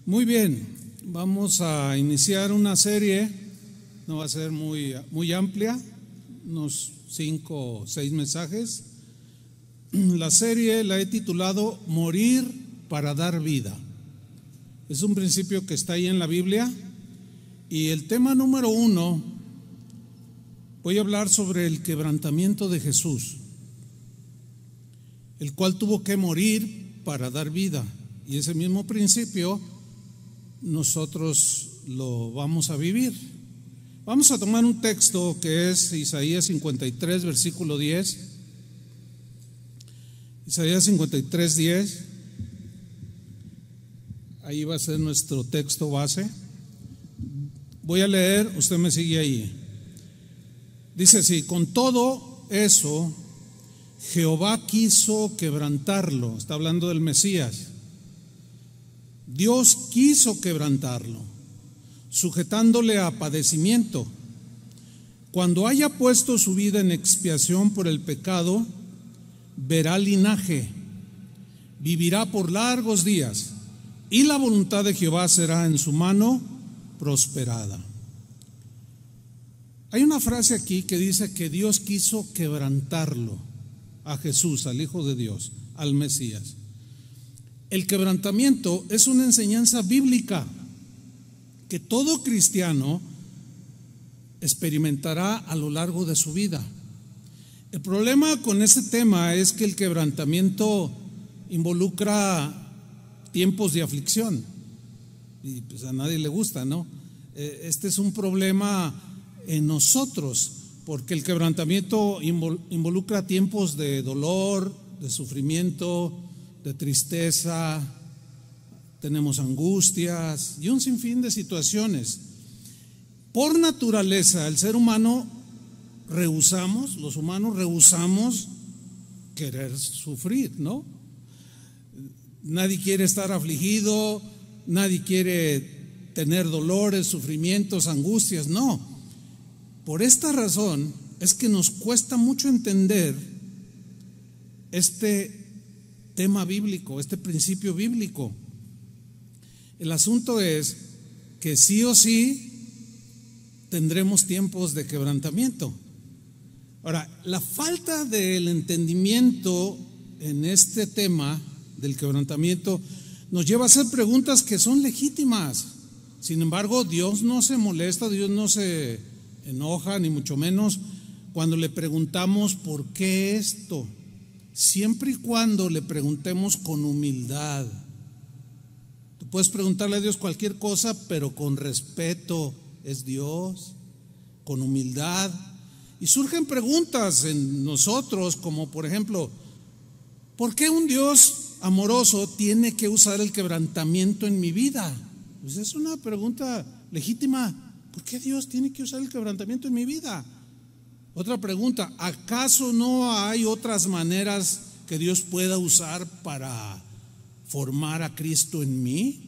Muy bien, vamos a iniciar una serie, no va a ser muy amplia, unos 5 o 6 mensajes. La serie la he titulado Morir para dar vida. Es un principio que está ahí en la Biblia y el tema número 1, voy a hablar sobre el quebrantamiento de Jesús, el cual tuvo que morir para dar vida, y ese mismo principio nosotros lo vamos a vivir. Vamos a tomar un texto que es Isaías 53, versículo 10. Isaías 53, 10. Ahí va a ser nuestro texto base. Voy a leer, usted me sigue ahí. Dice así: con todo eso, Jehová quiso quebrantarlo. Está hablando del Mesías. Dios quiso quebrantarlo, sujetándole a padecimiento. Cuando haya puesto su vida en expiación por el pecado, verá linaje, vivirá por largos días, y la voluntad de Jehová será en su mano prosperada. Hay una frase aquí que dice que Dios quiso quebrantarlo a Jesús, al Hijo de Dios, al Mesías. El quebrantamiento es una enseñanza bíblica que todo cristiano experimentará a lo largo de su vida. El problema con este tema es que el quebrantamiento involucra tiempos de aflicción y pues a nadie le gusta, ¿no? Este es un problema en nosotros porque el quebrantamiento involucra tiempos de dolor, de sufrimiento, de tristeza, tenemos angustias y un sinfín de situaciones. Por naturaleza, el ser humano los humanos rehusamos querer sufrir, ¿no? Nadie quiere estar afligido, nadie quiere tener dolores, sufrimientos, angustias, no. Por esta razón es que nos cuesta mucho entender este tema bíblico, este principio bíblico. El asunto es que sí o sí tendremos tiempos de quebrantamiento. Ahora, la falta del entendimiento en este tema del quebrantamiento nos lleva a hacer preguntas que son legítimas. Sin embargo, Dios no se molesta, Dios no se enoja, ni mucho menos cuando le preguntamos ¿por qué esto? Siempre y cuando le preguntemos con humildad. Tú puedes preguntarle a Dios cualquier cosa, pero con respeto, es Dios, con humildad. Y surgen preguntas en nosotros, como por ejemplo, ¿por qué un Dios amoroso tiene que usar el quebrantamiento en mi vida? Pues es una pregunta legítima. ¿Por qué Dios tiene que usar el quebrantamiento en mi vida? Otra pregunta, ¿acaso no hay otras maneras que Dios pueda usar para formar a Cristo en mí?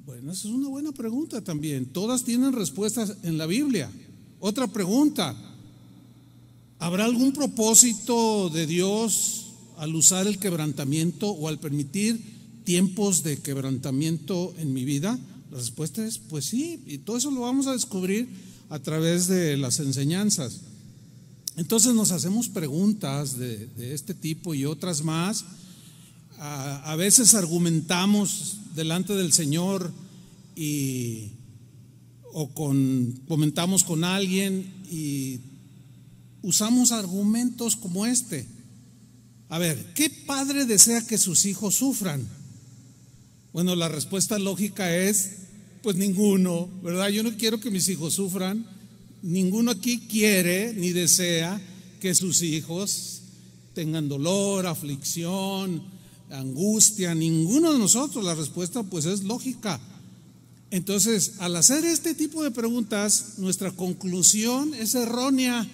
Bueno, esa es una buena pregunta también. Todas tienen respuestas en la Biblia. Otra pregunta, ¿habrá algún propósito de Dios al usar el quebrantamiento o al permitir tiempos de quebrantamiento en mi vida? La respuesta es pues sí, y todo eso lo vamos a descubrir a través de las enseñanzas. Entonces nos hacemos preguntas de este tipo y otras más. A veces argumentamos delante del Señor comentamos con alguien y usamos argumentos como este. A ver, ¿qué padre desea que sus hijos sufran? Bueno, la respuesta lógica es pues ninguno, ¿verdad? Yo no quiero que mis hijos sufran. Ninguno aquí quiere ni desea que sus hijos tengan dolor, aflicción, angustia. Ninguno de nosotros. La respuesta pues es lógica. Entonces, al hacer este tipo de preguntas, nuestra conclusión es errónea,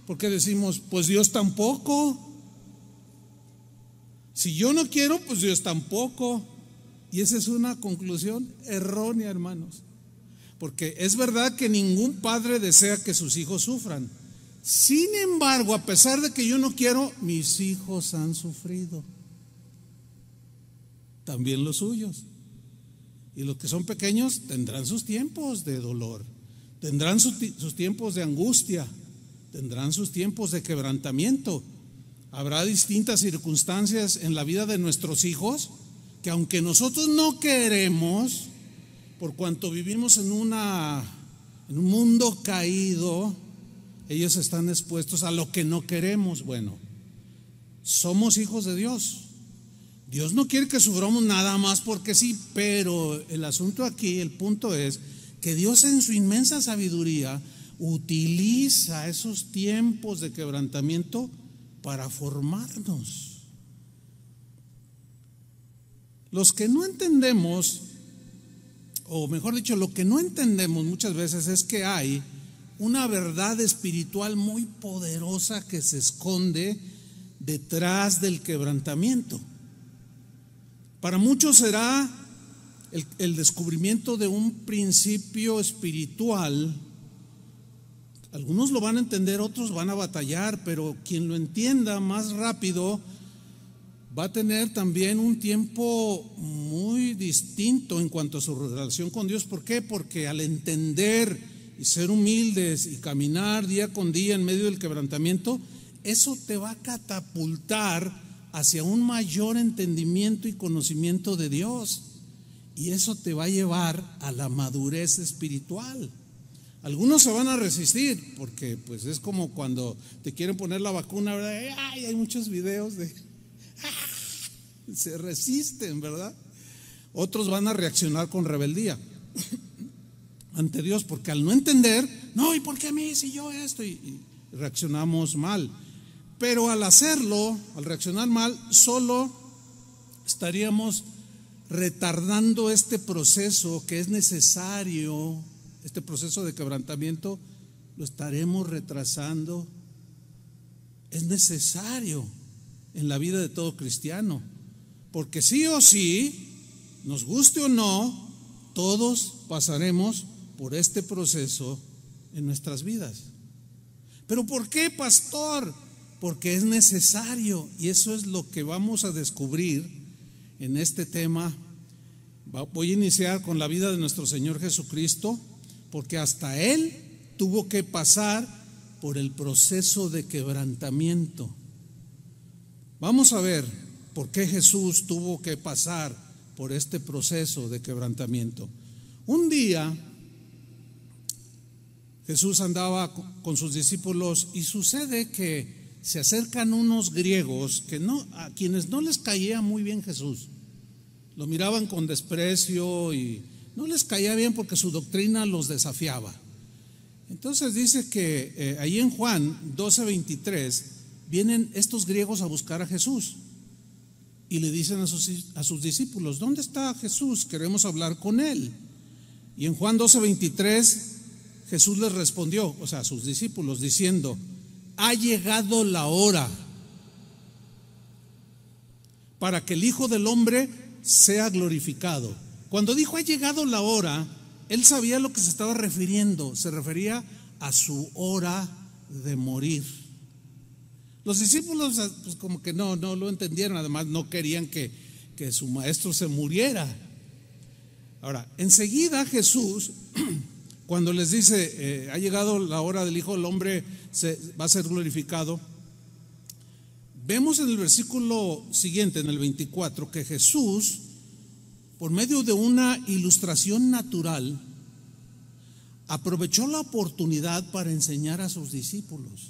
porque decimos, pues Dios tampoco. Si yo no quiero, pues Dios tampoco. Y esa es una conclusión errónea, hermanos, porque es verdad que ningún padre desea que sus hijos sufran. Sin embargo, a pesar de que yo no quiero, mis hijos han sufrido, también los suyos. Y los que son pequeños tendrán sus tiempos de dolor, tendrán sus tiempos de angustia, tendrán sus tiempos de quebrantamiento. Habrá distintas circunstancias en la vida de nuestros hijos que, aunque nosotros no queremos, por cuanto vivimos en un mundo caído, ellos están expuestos a lo que no queremos. Bueno, somos hijos de Dios. Dios no quiere que suframos nada más porque sí, pero el asunto aquí, el punto es que Dios en su inmensa sabiduría utiliza esos tiempos de quebrantamiento para formarnos. Los que no entendemos, o mejor dicho, lo que no entendemos muchas veces es que hay una verdad espiritual muy poderosa que se esconde detrás del quebrantamiento. Para muchos será el descubrimiento de un principio espiritual. Algunos lo van a entender, otros van a batallar, pero quien lo entienda más rápido va a tener también un tiempo muy distinto en cuanto a su relación con Dios. ¿Por qué? Porque al entender y ser humildes y caminar día con día en medio del quebrantamiento, eso te va a catapultar hacia un mayor entendimiento y conocimiento de Dios, y eso te va a llevar a la madurez espiritual. Algunos se van a resistir porque pues es como cuando te quieren poner la vacuna, ¿verdad? Ay, hay muchos videos de se resisten, ¿verdad? Otros van a reaccionar con rebeldía ante Dios, porque al no entender, no, ¿y por qué a mí si yo esto? Y reaccionamos mal. Pero al hacerlo, al reaccionar mal, solo estaríamos retardando este proceso que es necesario, este proceso de quebrantamiento, lo estaremos retrasando. Es necesario en la vida de todo cristiano, porque sí o sí, nos guste o no, todos pasaremos por este proceso en nuestras vidas. ¿Pero por qué, pastor? Porque es necesario, y eso es lo que vamos a descubrir en este tema. Voy a iniciar con la vida de nuestro Señor Jesucristo, porque hasta Él tuvo que pasar por el proceso de quebrantamiento. Vamos a ver por qué Jesús tuvo que pasar por este proceso de quebrantamiento. Un día Jesús andaba con sus discípulos y sucede que se acercan unos griegos a quienes no les caía muy bien Jesús. Lo miraban con desprecio y no les caía bien porque su doctrina los desafiaba. Entonces dice que ahí en Juan 12:23 vienen estos griegos a buscar a Jesús y le dicen a sus discípulos: ¿dónde está Jesús? Queremos hablar con él. Y en Juan 12:23 Jesús les respondió, o sea, a sus discípulos, diciendo: ha llegado la hora para que el Hijo del Hombre sea glorificado. Cuando dijo ha llegado la hora, él sabía a lo que se estaba refiriendo. Se refería a su hora de morir. Los discípulos pues como que no lo entendieron. Además no querían que su maestro se muriera. Ahora, enseguida Jesús, cuando les dice ha llegado la hora del Hijo del Hombre, va a ser glorificado, vemos en el versículo siguiente, en el 24, que Jesús, por medio de una ilustración natural, aprovechó la oportunidad para enseñar a sus discípulos,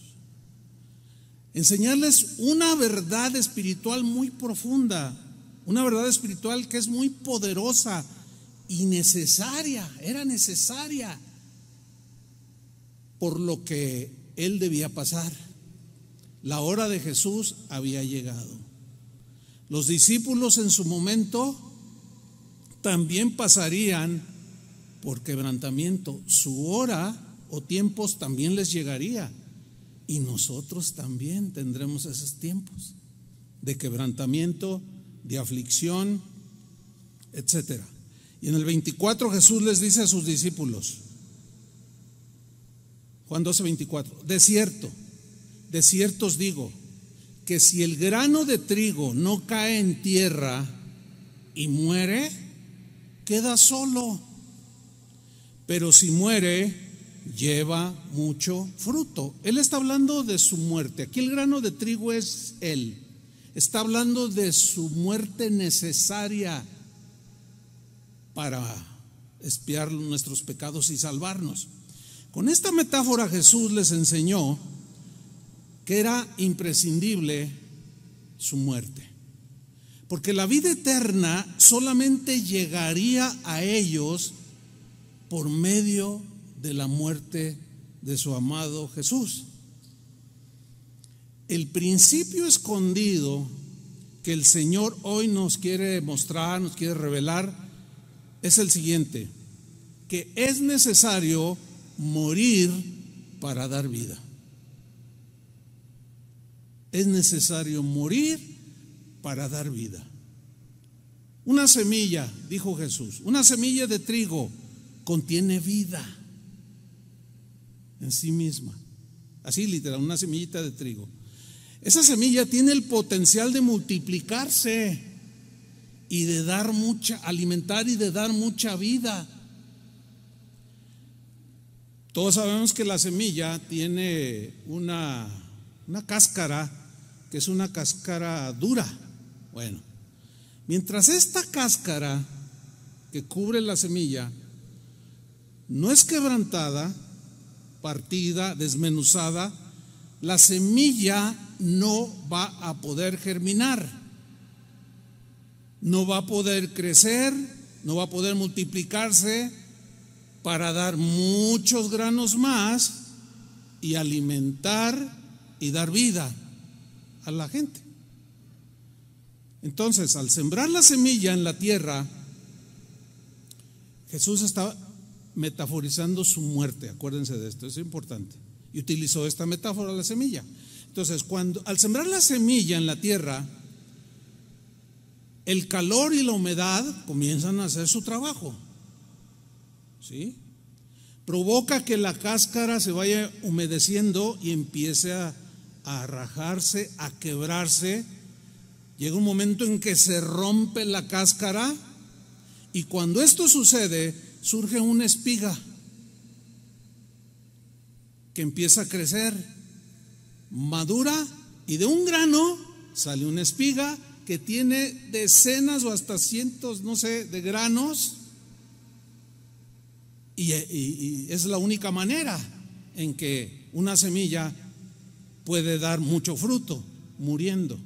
enseñarles una verdad espiritual muy profunda, una verdad espiritual que es muy poderosa y necesaria, era necesaria por lo que él debía pasar. La hora de Jesús había llegado. Los discípulos en su momento también pasarían por quebrantamiento. Su hora o tiempos también les llegaría, y nosotros también tendremos esos tiempos de quebrantamiento, de aflicción, etcétera. Y en el 24 Jesús les dice a sus discípulos, Juan 12:24, de cierto os digo, que si el grano de trigo no cae en tierra y muere, queda solo, pero si muere, lleva mucho fruto. Él está hablando de su muerte. Aquí el grano de trigo es Él. Está hablando de su muerte necesaria para expiar nuestros pecados y salvarnos. Con esta metáfora Jesús les enseñó que era imprescindible su muerte, porque la vida eterna solamente llegaría a ellos por medio de la muerte de su amado Jesús. El principio escondido que el Señor hoy nos quiere mostrar, nos quiere revelar, es el siguiente: que es necesario morir para dar vida. Es necesario morir para dar vida. Una semilla, dijo Jesús, una semilla de trigo contiene vida en sí misma. Así literal, una semillita de trigo. Esa semilla tiene el potencial de multiplicarse y de dar mucha, alimentar y de dar mucha vida. Todos sabemos que la semilla tiene una cáscara, que es una cáscara dura. Bueno, mientras esta cáscara que cubre la semilla no es quebrantada, partida, desmenuzada, la semilla no va a poder germinar, no va a poder crecer, no va a poder multiplicarse para dar muchos granos más y alimentar y dar vida a la gente. Entonces, al sembrar la semilla en la tierra, Jesús está metaforizando su muerte. Acuérdense de esto, es importante. Y utilizó esta metáfora, la semilla. Entonces, al sembrar la semilla en la tierra, el calor y la humedad comienzan a hacer su trabajo, ¿sí? Provoca que la cáscara se vaya humedeciendo y empiece a rajarse, a quebrarse. Llega un momento en que se rompe la cáscara, y cuando esto sucede, surge una espiga que empieza a crecer, madura, y de un grano sale una espiga que tiene decenas o hasta cientos, no sé, de granos, y es la única manera en que una semilla puede dar mucho fruto, muriendo.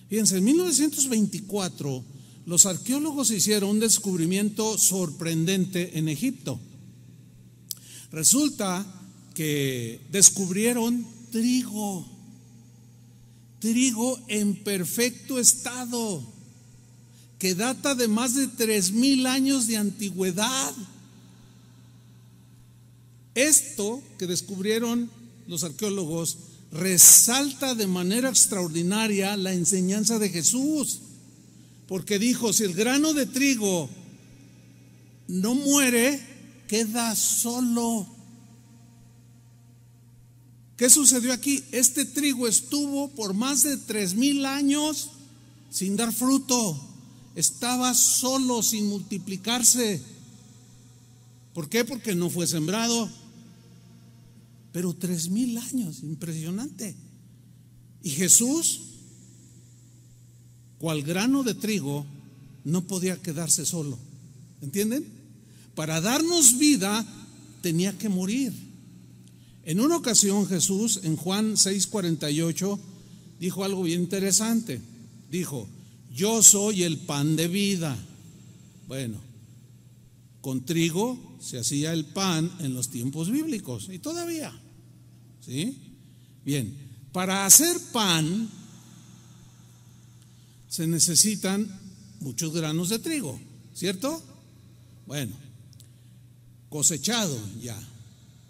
Fíjense, en 1924 los arqueólogos hicieron un descubrimiento sorprendente en Egipto. Resulta que descubrieron trigo en perfecto estado, que data de más de 3,000 años de antigüedad. Esto que descubrieron los arqueólogos resalta de manera extraordinaria la enseñanza de Jesús, porque dijo: si el grano de trigo no muere, queda solo. ¿Qué sucedió aquí? Este trigo estuvo por más de 3,000 años sin dar fruto, estaba solo, sin multiplicarse. ¿Por qué? Porque no fue sembrado. Pero 3,000 años, impresionante. Y Jesús, cual grano de trigo, no podía quedarse solo. ¿Entienden? Para darnos vida tenía que morir. En una ocasión Jesús, en Juan 6:48, dijo algo bien interesante. Dijo: yo soy el pan de vida. Bueno, con trigo se hacía el pan en los tiempos bíblicos, y todavía, ¿sí? Bien, para hacer pan se necesitan muchos granos de trigo, ¿cierto? Bueno, cosechado ya,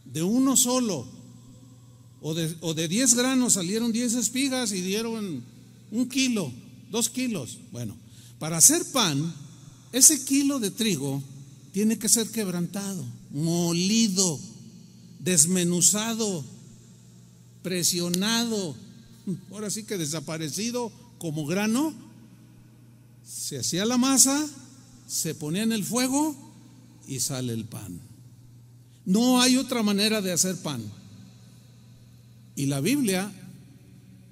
de uno solo, o de 10 granos salieron 10 espigas y dieron 1 kilo, 2 kilos. Bueno, para hacer pan, ese kilo de trigo tiene que ser quebrantado, molido, desmenuzado, presionado, ahora sí que desaparecido como grano. Se hacía la masa, se ponía en el fuego y sale el pan. No hay otra manera de hacer pan. Y la Biblia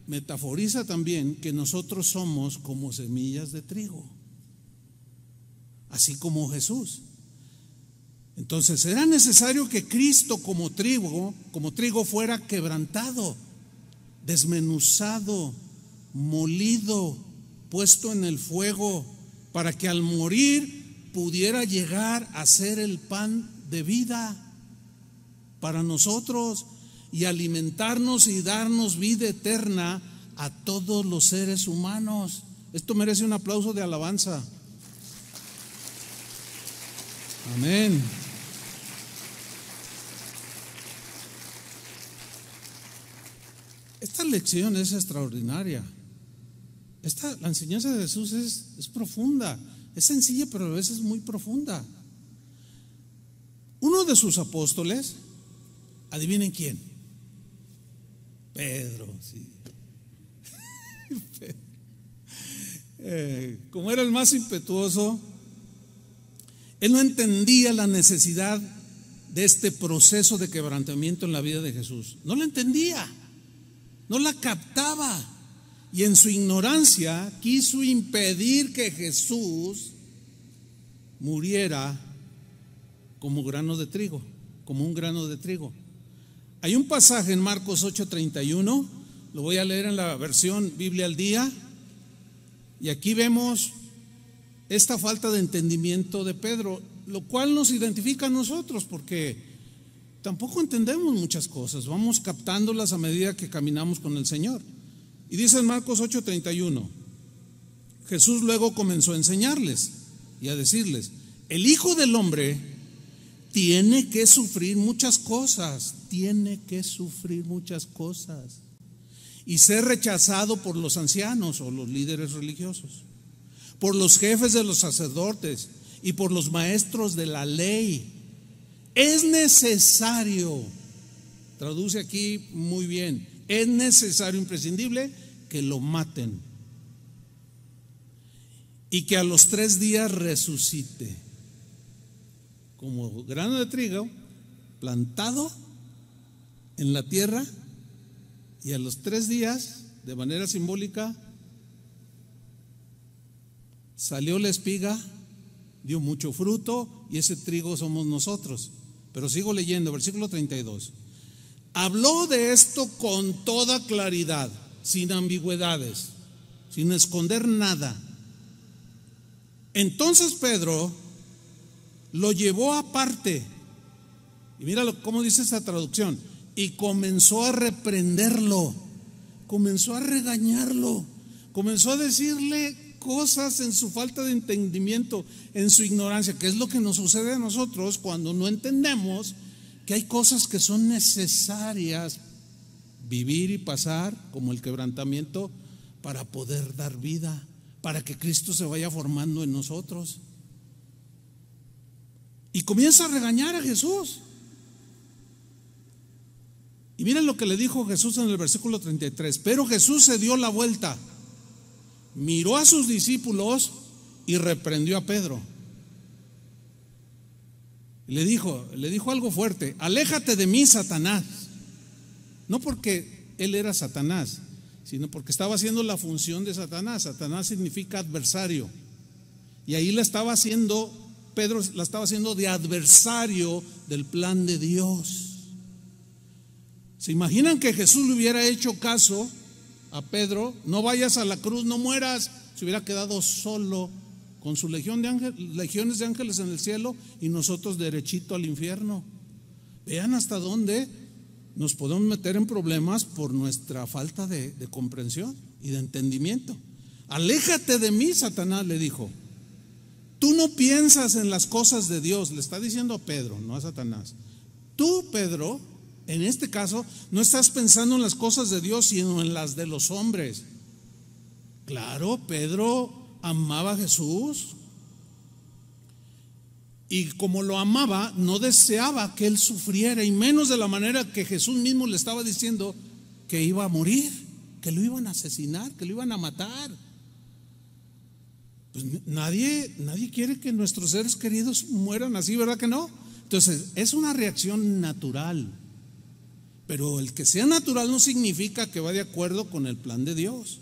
metaforiza también que nosotros somos como semillas de trigo, así como Jesús. Entonces era necesario que Cristo como trigo fuera quebrantado, desmenuzado, molido, puesto en el fuego, para que al morir pudiera llegar a ser el pan de vida para nosotros y alimentarnos y darnos vida eterna a todos los seres humanos. Esto merece un aplauso de alabanza. Amén. Esta lección es extraordinaria. La enseñanza de Jesús es profunda, es sencilla, pero a veces muy profunda. Uno de sus apóstoles, adivinen quién. Pedro, sí. Como era el más impetuoso, él no entendía la necesidad de este proceso de quebrantamiento en la vida de Jesús. No la entendía, no la captaba, y en su ignorancia quiso impedir que Jesús muriera como grano de trigo, como un grano de trigo. Hay un pasaje en Marcos 8:31, lo voy a leer en la versión Biblia al Día, y aquí vemos esta falta de entendimiento de Pedro, lo cual nos identifica a nosotros, porque tampoco entendemos muchas cosas, vamos captándolas a medida que caminamos con el Señor. Y dice en Marcos 8:31, Jesús luego comenzó a enseñarles y a decirles: el Hijo del Hombre tiene que sufrir muchas cosas, y ser rechazado por los ancianos o los líderes religiosos, por los jefes de los sacerdotes y por los maestros de la ley. Es necesario, traduce aquí muy bien, es necesario, imprescindible, que lo maten y que a los 3 días resucite, como grano de trigo plantado en la tierra, y a los 3 días, de manera simbólica, salió la espiga, dio mucho fruto, y ese trigo somos nosotros. Pero sigo leyendo, versículo 32. Habló de esto con toda claridad, sin ambigüedades, sin esconder nada. Entonces Pedro lo llevó aparte, y míralo cómo dice esta traducción, y comenzó a reprenderlo, comenzó a regañarlo, comenzó a decirle cosas en su falta de entendimiento, en su ignorancia, que es lo que nos sucede a nosotros cuando no entendemos que hay cosas que son necesarias vivir y pasar, como el quebrantamiento, para poder dar vida, para que Cristo se vaya formando en nosotros. Y comienza a regañar a Jesús. Y miren lo que le dijo Jesús en el versículo 33. Pero Jesús se dio la vuelta, miró a sus discípulos y reprendió a Pedro. Le dijo algo fuerte: aléjate de mí, Satanás. No porque él era Satanás, sino porque estaba haciendo la función de Satanás. Satanás significa adversario, y ahí Pedro la estaba haciendo de adversario del plan de Dios. ¿Se imaginan que Jesús le hubiera hecho caso a Pedro? No vayas a la cruz, no mueras. Se hubiera quedado solo con su legiones de ángeles en el cielo, y nosotros derechito al infierno. Vean hasta dónde nos podemos meter en problemas por nuestra falta de comprensión y de entendimiento. Aléjate de mí, Satanás, le dijo. Tú no piensas en las cosas de Dios, le está diciendo a Pedro, no a Satanás. Tú, Pedro, en este caso, no estás pensando en las cosas de Dios, sino en las de los hombres. Claro, Pedro amaba a Jesús, y como lo amaba, no deseaba que él sufriera, y menos de la manera que Jesús mismo le estaba diciendo que iba a morir, que lo iban a asesinar, que lo iban a matar. Pues nadie quiere que nuestros seres queridos mueran así, ¿verdad que no? Entonces, es una reacción natural. Pero el que sea natural no significa que va de acuerdo con el plan de Dios.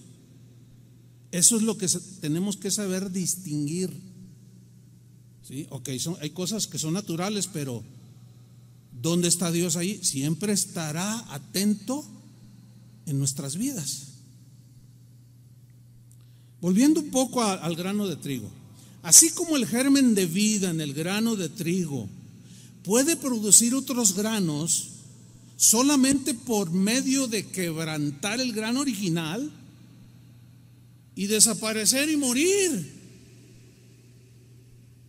Eso es lo que tenemos que saber distinguir. ¿Sí? Ok, hay cosas que son naturales, pero ¿dónde está Dios ahí? Siempre estará atento en nuestras vidas. Volviendo un poco al grano de trigo. Así como el germen de vida en el grano de trigo puede producir otros granos solamente por medio de quebrantar el grano original y desaparecer y morir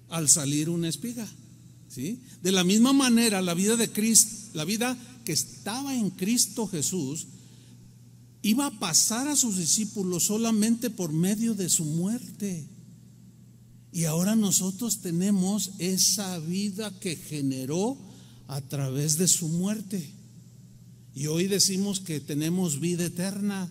al salir una espiga, ¿sí? De la misma manera, la vida de Cristo, la vida que estaba en Cristo Jesús, iba a pasar a sus discípulos solamente por medio de su muerte. Y ahora nosotros tenemos esa vida que generó a través de su muerte. Y hoy decimos que tenemos vida eterna,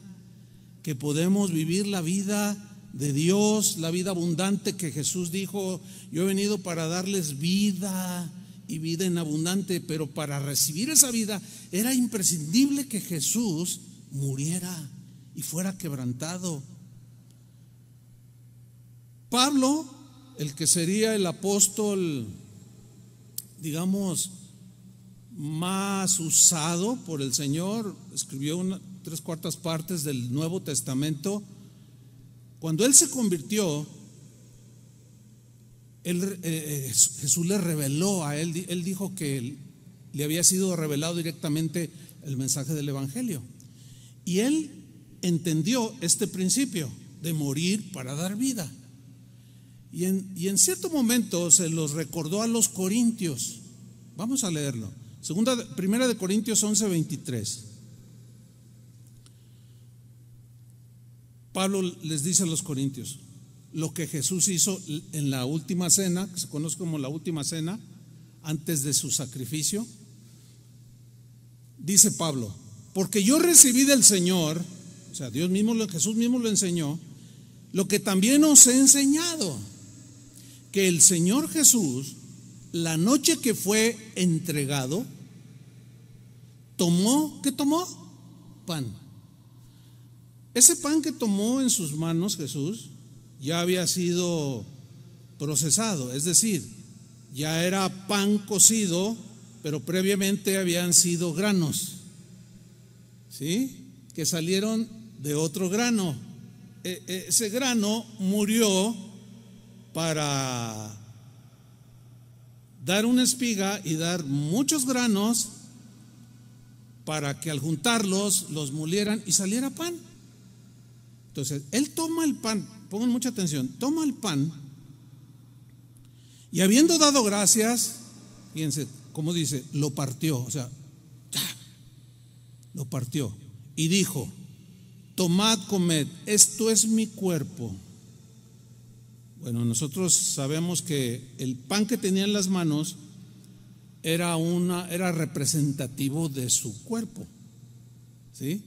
que podemos vivir la vida de Dios, la vida abundante que Jesús dijo: yo he venido para darles vida y vida en abundante. Pero para recibir esa vida era imprescindible que Jesús muriera y fuera quebrantado. Pablo, el que sería el apóstol, digamos, más usado por el Señor, escribió 3/4 partes del Nuevo Testamento. Cuando él se convirtió, Jesús le reveló a él, él dijo que le había sido revelado directamente el mensaje del Evangelio. Y él entendió este principio de morir para dar vida. Y en cierto momento se los recordó a los corintios. Vamos a leerlo. Primera de Corintios 11:23. Pablo les dice a los corintios lo que Jesús hizo en la última cena, que se conoce como la última cena, antes de su sacrificio. Dice Pablo: porque yo recibí del Señor, o sea, Jesús mismo lo enseñó, lo que también os he enseñado, que el Señor Jesús, la noche que fue entregado, ¿qué tomó? Pan. Ese pan que tomó en sus manos Jesús ya había sido procesado, es decir, ya era pan cocido, pero previamente habían sido granos, ¿sí? Que salieron de otro grano. Ese grano murió para dar una espiga y dar muchos granos para que al juntarlos los molieran y saliera pan. Entonces, él toma el pan, pongan mucha atención, toma el pan y habiendo dado gracias, fíjense cómo dice, lo partió, o sea, lo partió y dijo: tomad, comed, esto es mi cuerpo. Bueno, nosotros sabemos que el pan que tenía en las manos era representativo de su cuerpo, ¿sí?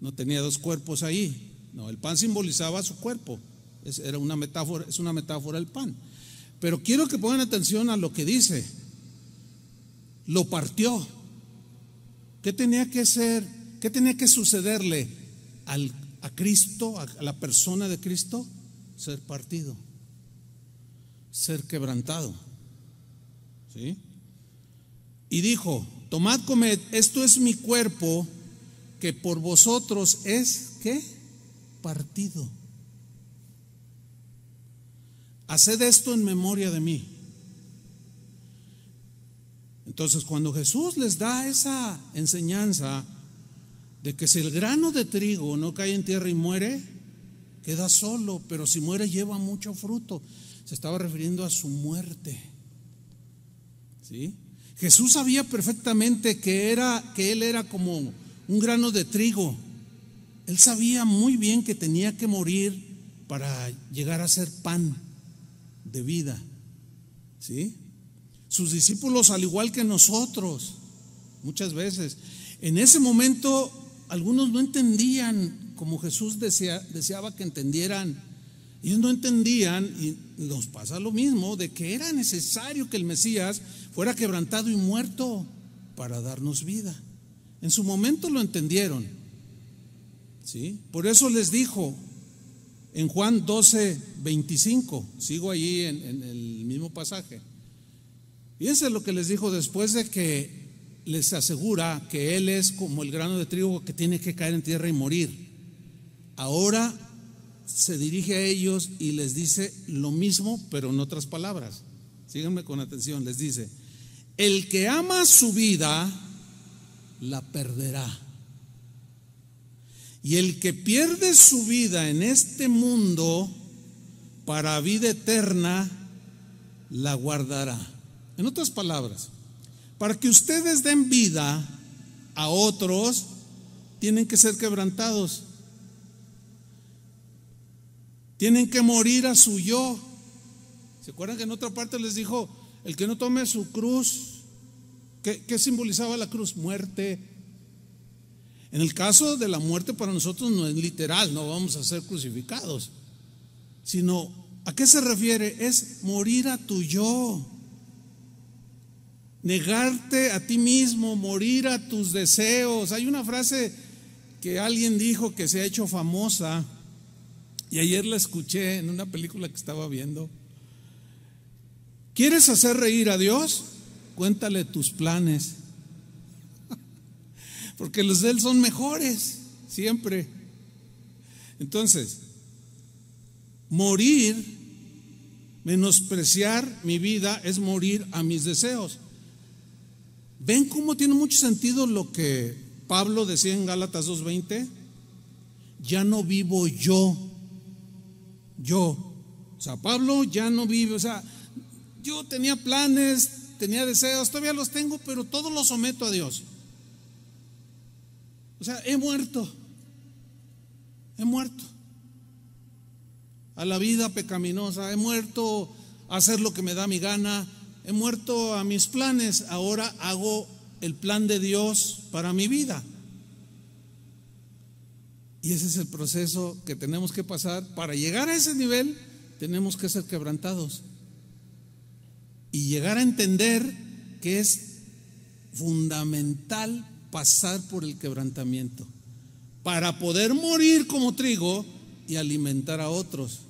No tenía dos cuerpos ahí. No, el pan simbolizaba su cuerpo. Era una metáfora, es una metáfora el pan. Pero quiero que pongan atención a lo que dice. Lo partió. ¿Qué tenía que ser? ¿Qué tenía que sucederle a Cristo, a la persona de Cristo? Ser partido, ser quebrantado, ¿sí? Y dijo: tomad, comed, esto es mi cuerpo, que por vosotros es, ¿qué? Partido. Haced esto en memoria de mí. Entonces, cuando Jesús les da esa enseñanza de que si el grano de trigo no cae en tierra y muere, queda solo, pero si muere lleva mucho fruto, se estaba refiriendo a su muerte, ¿sí? Jesús sabía perfectamente que él era como un grano de trigo. Él sabía muy bien que tenía que morir para llegar a ser pan de vida, ¿sí? Sus discípulos, al igual que nosotros, muchas veces, en ese momento algunos no entendían como Jesús deseaba que entendieran. Ellos no entendían, y nos pasa lo mismo, de que era necesario que el Mesías fuera quebrantado y muerto para darnos vida. En su momento lo entendieron, ¿sí? Por eso les dijo en Juan 12:25, sigo allí en el mismo pasaje. Fíjense lo que les dijo después de que les asegura que Él es como el grano de trigo que tiene que caer en tierra y morir. Ahora se dirige a ellos y les dice lo mismo, pero en otras palabras. Síganme con atención, les dice: el que ama su vida la perderá, y el que pierde su vida en este mundo para vida eterna la guardará. En otras palabras, para que ustedes den vida a otros, tienen que ser quebrantados. Tienen que morir a su yo. ¿Se acuerdan que en otra parte les dijo: el que no tome su cruz? ¿Qué simbolizaba la cruz? Muerte. En el caso de la muerte, para nosotros no es literal, no vamos a ser crucificados, sino ¿a qué se refiere? Es morir a tu yo, negarte a ti mismo, morir a tus deseos. Hay una frase que alguien dijo que se ha hecho famosa, y ayer la escuché en una película que estaba viendo. ¿Quieres hacer reír a Dios? Cuéntale tus planes, porque los de Él son mejores, siempre. Entonces, morir, menospreciar mi vida, es morir a mis deseos. ¿Ven cómo tiene mucho sentido lo que Pablo decía en Gálatas 2:20? Ya no vivo yo. O sea, Pablo ya no vive. O sea, yo tenía planes, tenía deseos, todavía los tengo, pero todo lo someto a Dios. O sea, he muerto a la vida pecaminosa, he muerto a hacer lo que me da mi gana, he muerto a mis planes. Ahora hago el plan de Dios para mi vida. Y ese es el proceso que tenemos que pasar. Para llegar a ese nivel tenemos que ser quebrantados y llegar a entender que es fundamental pasar por el quebrantamiento para poder morir como trigo y alimentar a otros.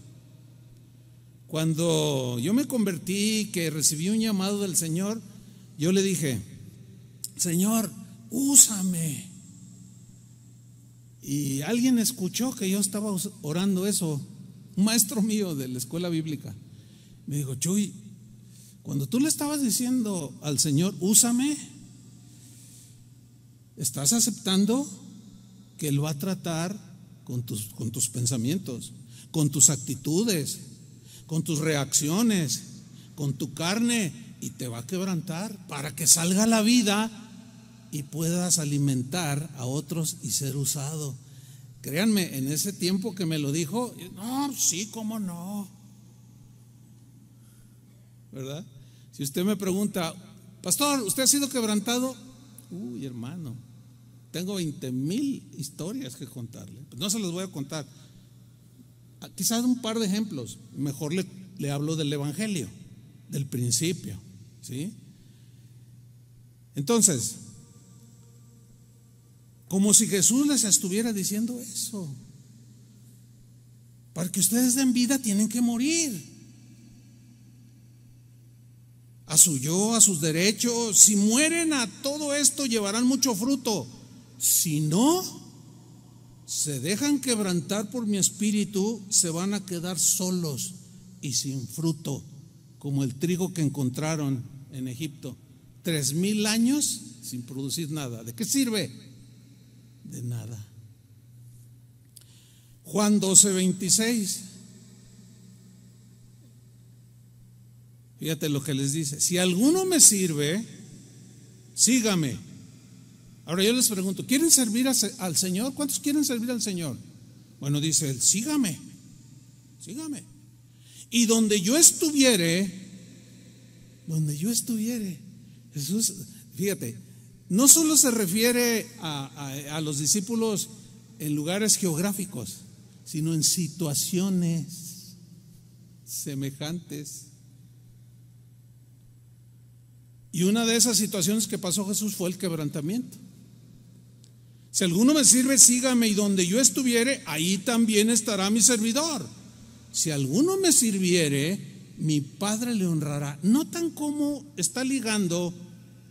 Cuando yo me convertí, que recibí un llamado del Señor, yo le dije: Señor, úsame. Y alguien escuchó que yo estaba orando eso, un maestro mío de la escuela bíblica. Me dijo: Chuy, cuando tú le estabas diciendo al Señor, úsame, estás aceptando que Él va a tratar con tus pensamientos, con tus actitudes, con tus reacciones, con tu carne, y te va a quebrantar para que salga la vida y puedas alimentar a otros y ser usado. Créanme, en ese tiempo que me lo dijo, no, sí, cómo no, ¿verdad? Si usted me pregunta: pastor, ¿usted ha sido quebrantado? Uy, hermano, tengo 20,000 historias que contarle. Pues no se las voy a contar. Quizás un par de ejemplos. Mejor le hablo del Evangelio, del principio, ¿sí? Entonces, como si Jesús les estuviera diciendo eso: para que ustedes den vida tienen que morir a su yo, a sus derechos. Si mueren a todo esto, llevarán mucho fruto. Si no se dejan quebrantar por mi espíritu, se van a quedar solos y sin fruto, como el trigo que encontraron en Egipto. 3,000 años sin producir nada. ¿De qué sirve? De nada. Juan 12:26. Fíjate lo que les dice: si alguno me sirve, sígame. Ahora yo les pregunto: ¿quieren servir al Señor? ¿Cuántos quieren servir al Señor? Bueno, dice Él: sígame. Y donde yo estuviere, Jesús, fíjate, no solo se refiere a los discípulos en lugares geográficos, sino en situaciones. semejantes. Y una de esas situaciones que pasó Jesús fue el quebrantamiento. Si alguno me sirve, sígame, y donde yo estuviere, ahí también estará mi servidor. Si alguno me sirviere, mi Padre le honrará. ¿Notan cómo está ligando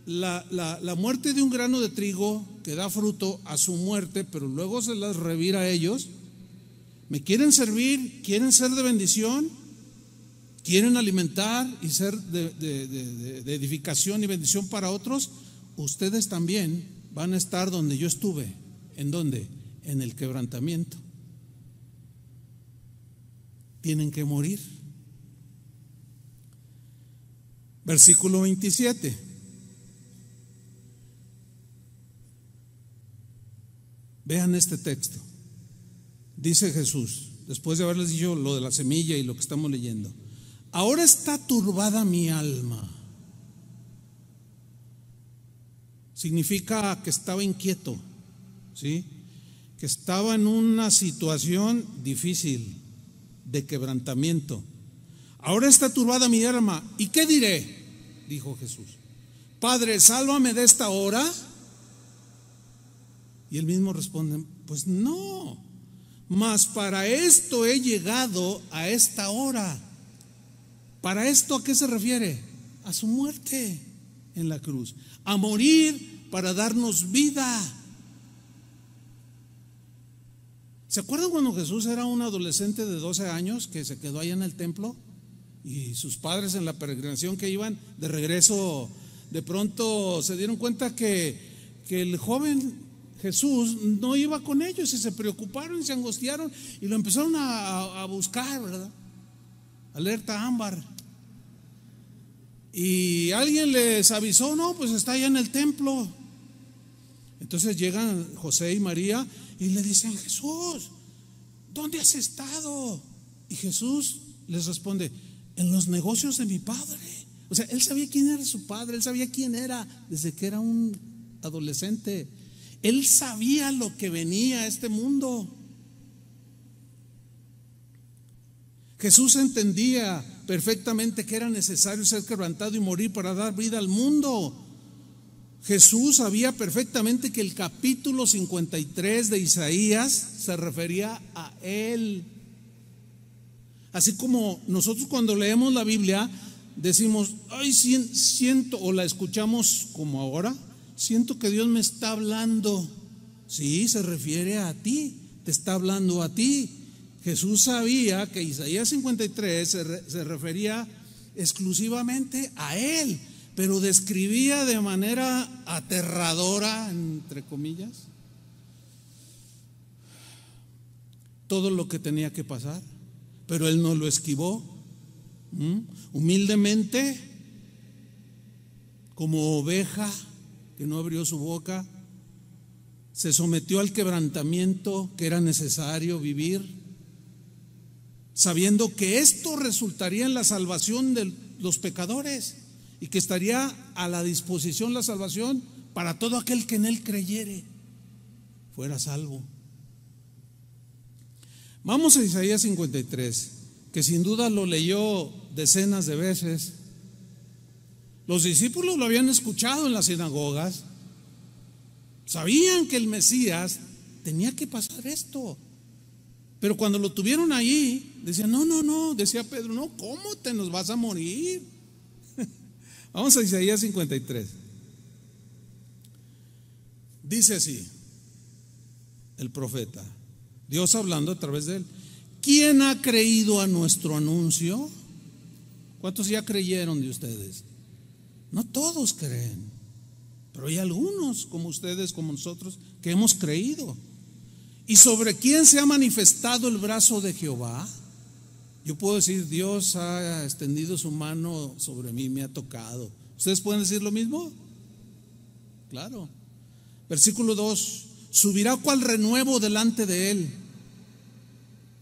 la muerte de un grano de trigo que da fruto a su muerte, pero luego se las revira a ellos? ¿Me quieren servir? ¿Quieren ser de bendición? ¿Quieren alimentar y ser de edificación y bendición para otros? Ustedes también van a estar donde yo estuve. ¿En dónde? En el quebrantamiento. Tienen que morir. Versículo 27. Vean este texto. Dice Jesús, después de haberles dicho lo de la semilla y lo que estamos leyendo: ahora está turbada mi alma. Significa que estaba inquieto, ¿sí? Que estaba en una situación difícil de quebrantamiento. Ahora está turbada mi alma. ¿Y qué diré? Dijo Jesús: Padre, sálvame de esta hora. Y él mismo responde: pues no, mas para esto he llegado a esta hora. ¿Para esto a qué se refiere? A su muerte en la cruz, a morir para darnos vida. ¿Se acuerdan cuando Jesús era un adolescente de 12 años que se quedó allá en el templo? Y sus padres, en la peregrinación que iban de regreso, de pronto se dieron cuenta que el joven Jesús no iba con ellos, y se preocuparon y se angustiaron y lo empezaron a buscar, ¿verdad? Alerta ámbar. Y alguien les avisó: no, pues está allá en el templo. Entonces llegan José y María y le dicen: Jesús, ¿dónde has estado? Y Jesús les responde: en los negocios de mi padre. O sea, él sabía quién era su padre, él sabía quién era desde que era un adolescente. Él sabía lo que venía a este mundo. Jesús entendía perfectamente que era necesario ser quebrantado y morir para dar vida al mundo. Jesús sabía perfectamente que el capítulo 53 de Isaías se refería a él. Así como nosotros cuando leemos la Biblia decimos: ay, siento, o la escuchamos como ahora, siento que Dios me está hablando. Sí, se refiere a ti, te está hablando a ti. Jesús sabía que Isaías 53 se refería exclusivamente a él, pero describía de manera aterradora, entre comillas, todo lo que tenía que pasar. Pero él no lo esquivó. Humildemente, como oveja que no abrió su boca, se sometió al quebrantamiento que era necesario vivir, sabiendo que esto resultaría en la salvación de los pecadores y que estaría a la disposición la salvación para todo aquel que en él creyere, fuera salvo. Vamos a Isaías 53, que sin duda lo leyó decenas de veces. Los discípulos lo habían escuchado en las sinagogas, sabían que el Mesías tenía que pasar esto. Pero cuando lo tuvieron ahí, decían: no, decía Pedro: no, ¿cómo te nos vas a morir? Vamos a Isaías 53. Dice así el profeta, Dios hablando a través de él: ¿quién ha creído a nuestro anuncio? ¿Cuántos ya creyeron de ustedes? No todos creen, pero hay algunos como ustedes, como nosotros, que hemos creído. ¿Y sobre quién se ha manifestado el brazo de Jehová? Yo puedo decir: Dios ha extendido su mano sobre mí, me ha tocado. ¿Ustedes pueden decir lo mismo? Claro. Versículo 2: subirá cual renuevo delante de él,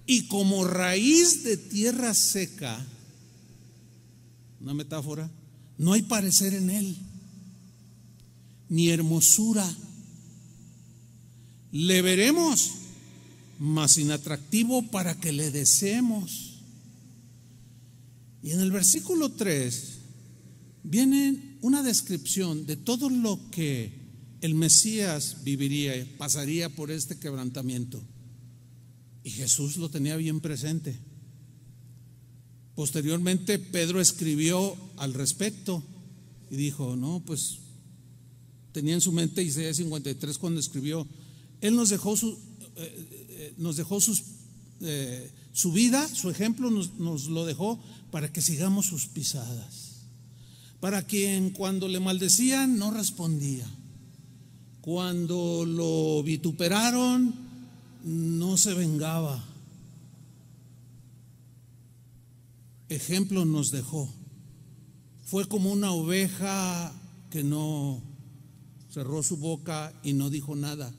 y como raíz de tierra seca. Una metáfora. No hay parecer en él, ni hermosura. Le veremos, mas inatractivo para que le deseemos. Y en el versículo 3 viene una descripción de todo lo que el Mesías viviría, pasaría por este quebrantamiento. Y Jesús lo tenía bien presente. Posteriormente Pedro escribió al respecto y dijo, no, pues tenía en su mente Isaías 53 cuando escribió. Él nos dejó su vida, su ejemplo nos lo dejó para que sigamos sus pisadas. Para quien cuando le maldecían no respondía, cuando lo vituperaron no se vengaba. Ejemplo nos dejó. Fue como una oveja que no cerró su boca y no dijo nada.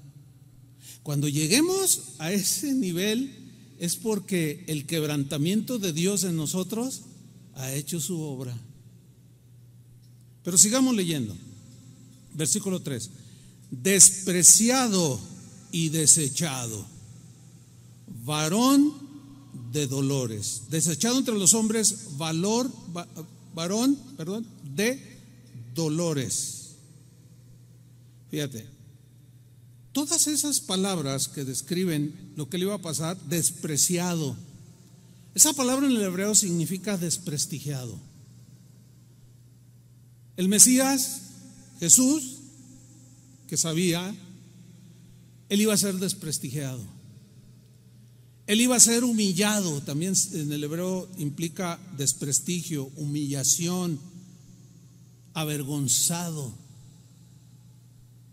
Cuando lleguemos a ese nivel es porque el quebrantamiento de Dios en nosotros ha hecho su obra. Pero sigamos leyendo. Versículo 3. Despreciado y desechado, varón de dolores, desechado entre los hombres, varón de dolores. Fíjate, todas esas palabras que describen lo que le iba a pasar, despreciado, esa palabra en el hebreo significa desprestigiado. El Mesías, Jesús, que sabía, él iba a ser desprestigiado, él iba a ser humillado. También en el hebreo implica desprestigio, humillación, avergonzado.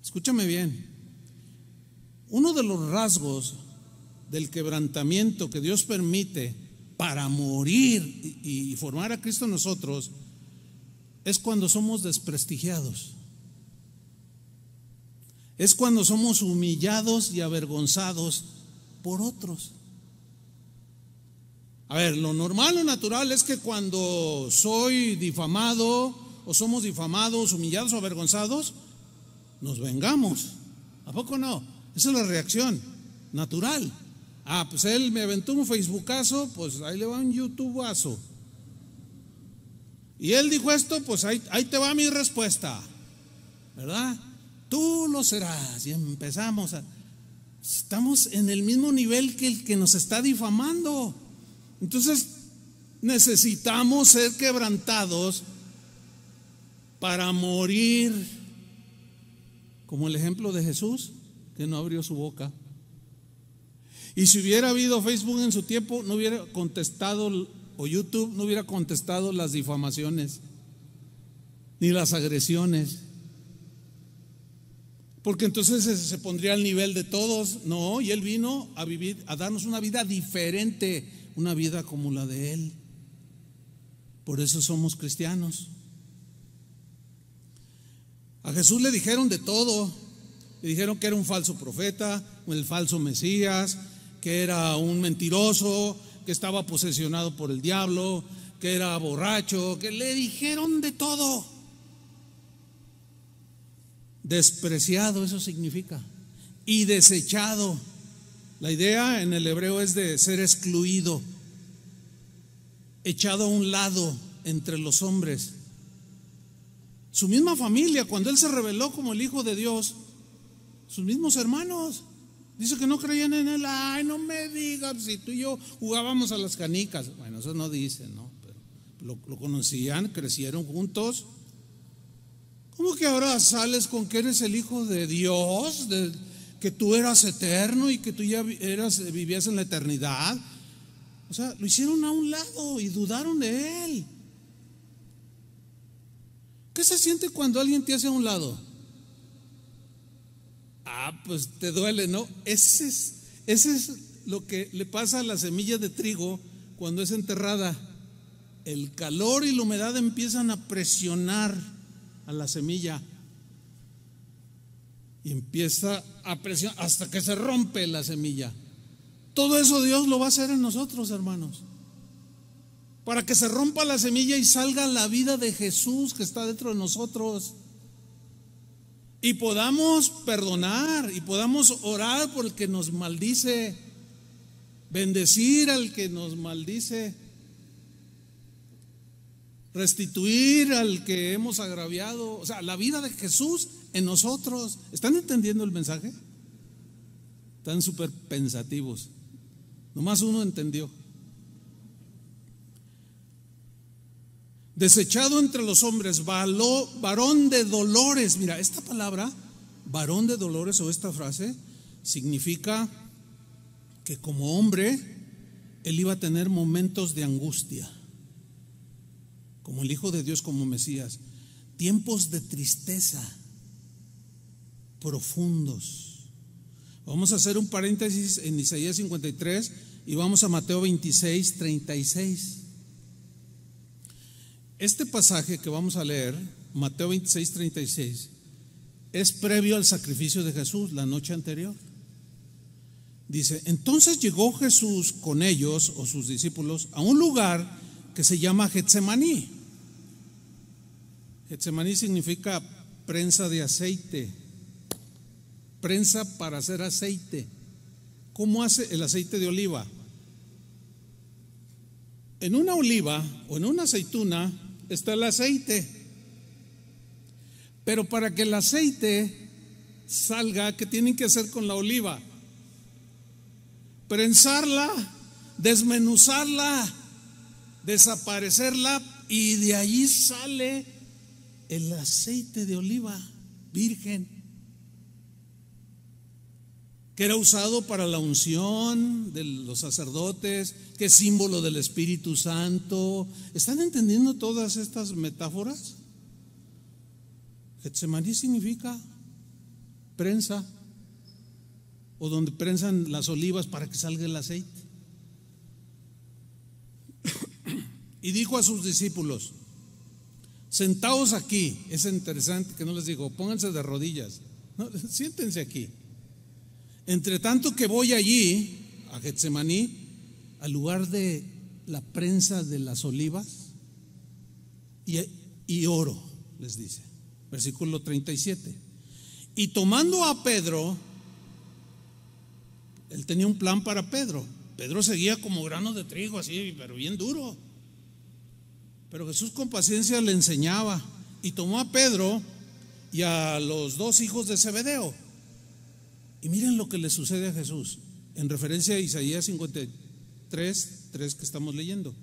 Escúchame bien, uno de los rasgos del quebrantamiento que Dios permite para morir y formar a Cristo en nosotros es cuando somos desprestigiados. Es cuando somos humillados y avergonzados por otros. A ver, lo normal, lo natural es que cuando soy difamado o somos difamados, humillados o avergonzados, nos vengamos. ¿A poco no? Esa es la reacción natural. Pues él me aventó un Facebookazo, pues ahí le va un YouTubeazo. Y él dijo esto, pues ahí te va mi respuesta, ¿verdad? Tú lo serás. Y empezamos estamos en el mismo nivel que el que nos está difamando. Entonces necesitamos ser quebrantados para morir, como el ejemplo de Jesús, que no abrió su boca. Y si hubiera habido Facebook en su tiempo, no hubiera contestado, o YouTube no hubiera contestado las difamaciones ni las agresiones, porque entonces se pondría al nivel de todos. No, y él vino a vivir, a darnos una vida diferente, una vida como la de él. Por eso somos cristianos. A Jesús le dijeron de todo. Le dijeron que era un falso profeta, el falso Mesías, que era un mentiroso, que estaba posesionado por el diablo, que era borracho, que le dijeron de todo. Despreciado, eso significa, y desechado. La idea en el hebreo es de ser excluido, echado a un lado entre los hombres. Su misma familia, cuando él se reveló como el Hijo de Dios, sus mismos hermanos, dice que no creían en él. Ay, no me digas, si tú y yo jugábamos a las canicas. Bueno, eso no dice, ¿no? Pero lo conocían, crecieron juntos. ¿Cómo que ahora sales con que eres el Hijo de Dios? Que tú eras eterno y que tú ya vivías en la eternidad. O sea, lo hicieron a un lado y dudaron de él. ¿Qué se siente cuando alguien te hace a un lado? Pues te duele, ¿no? Ese es lo que le pasa a la semilla de trigo cuando es enterrada. El calor y la humedad empiezan a presionar a la semilla y empieza a presionar hasta que se rompe la semilla. Todo eso Dios lo va a hacer en nosotros, hermanos, para que se rompa la semilla y salga la vida de Jesús que está dentro de nosotros, y podamos perdonar y podamos orar por el que nos maldice, bendecir al que nos maldice. restituir al que hemos agraviado, o sea, la vida de Jesús en nosotros. ¿Están entendiendo el mensaje? Están súper pensativos. Nomás uno entendió. Desechado entre los hombres, varón de dolores. Mira, esta palabra, varón de dolores, o esta frase, significa que como hombre, él iba a tener momentos de angustia, como el Hijo de Dios, como Mesías, tiempos de tristeza profundos. Vamos a hacer un paréntesis en Isaías 53 y vamos a Mateo 26, 36. Este pasaje que vamos a leer, Mateo 26, 36, es previo al sacrificio de Jesús la noche anterior. Dice: entonces llegó Jesús con ellos, o sus discípulos, a un lugar que se llama Getsemaní. Getsemaní significa prensa de aceite, prensa para hacer aceite. ¿Cómo hace el aceite de oliva? En una oliva o en una aceituna está el aceite, pero para que el aceite salga, ¿qué tienen que hacer con la oliva? Prensarla, desmenuzarla, desaparecerla, y de allí sale el aceite de oliva virgen, que era usado para la unción de los sacerdotes, que es símbolo del Espíritu Santo. ¿Están entendiendo todas estas metáforas? Getsemaní significa prensa, o donde prensan las olivas para que salga el aceite. Y dijo a sus discípulos: sentaos aquí. Es interesante que no les digo pónganse de rodillas, no, siéntense aquí. Entre tanto que voy allí a Getsemaní, al lugar de la prensa de las olivas, y oro, les dice, versículo 37. Y tomando a Pedro, él tenía un plan para Pedro. Pedro seguía como grano de trigo, así, pero bien duro. Pero Jesús con paciencia le enseñaba, y tomó a Pedro y a los dos hijos de Zebedeo. Y miren lo que le sucede a Jesús, en referencia a Isaías 53, 3 que estamos leyendo.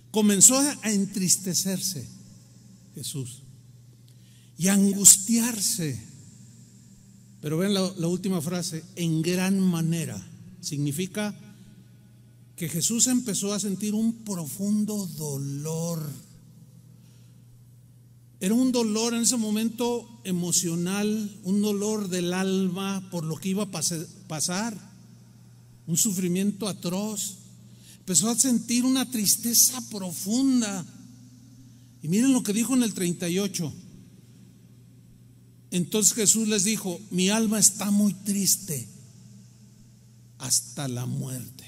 Comenzó a entristecerse Jesús y a angustiarse. Pero ven la última frase: en gran manera. Significa que Jesús empezó a sentir un profundo dolor. Era un dolor en ese momento emocional, un dolor del alma por lo que iba a pasar, un sufrimiento atroz. Empezó a sentir una tristeza profunda. Y miren lo que dijo en el 38. Entonces Jesús les dijo: mi alma está muy triste hasta la muerte.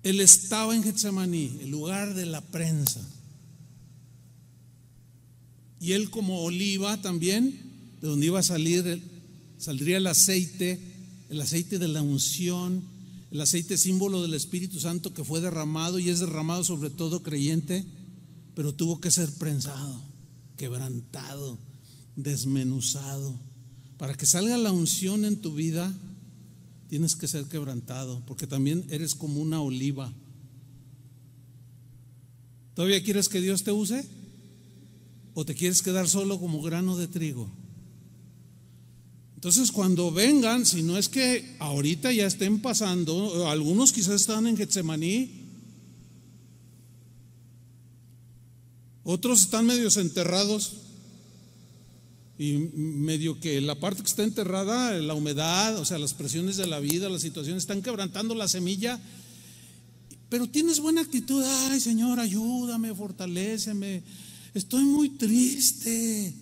Él estaba en Getsemaní, el lugar de la prensa. Y él, como oliva también, de donde iba a saldría el aceite de la unción, el aceite símbolo del Espíritu Santo que fue derramado y es derramado sobre todo creyente, pero tuvo que ser prensado, quebrantado, desmenuzado. Para que salga la unción en tu vida, tienes que ser quebrantado, porque también eres como una oliva. ¿Todavía quieres que Dios te use? ¿O te quieres quedar solo como grano de trigo? Entonces, cuando vengan, si no es que ahorita ya estén pasando, algunos quizás están en Getsemaní, otros están medios enterrados, y medio que la parte que está enterrada, la humedad, o sea, las presiones de la vida, las situaciones están quebrantando la semilla, pero tienes buena actitud. Ay, Señor, ayúdame, fortaléceme, estoy muy triste.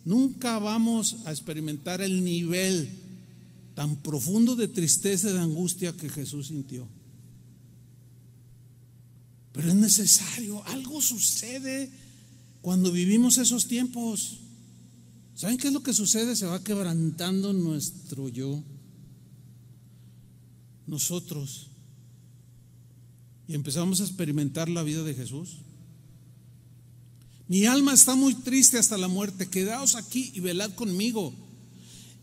Nunca vamos a experimentar el nivel tan profundo de tristeza y de angustia que Jesús sintió. Pero es necesario, algo sucede cuando vivimos esos tiempos. ¿Saben qué es lo que sucede? Se va quebrantando nuestro yo. Nosotros y empezamos a experimentar la vida de Jesús. Mi alma está muy triste hasta la muerte, quedaos aquí y velad conmigo.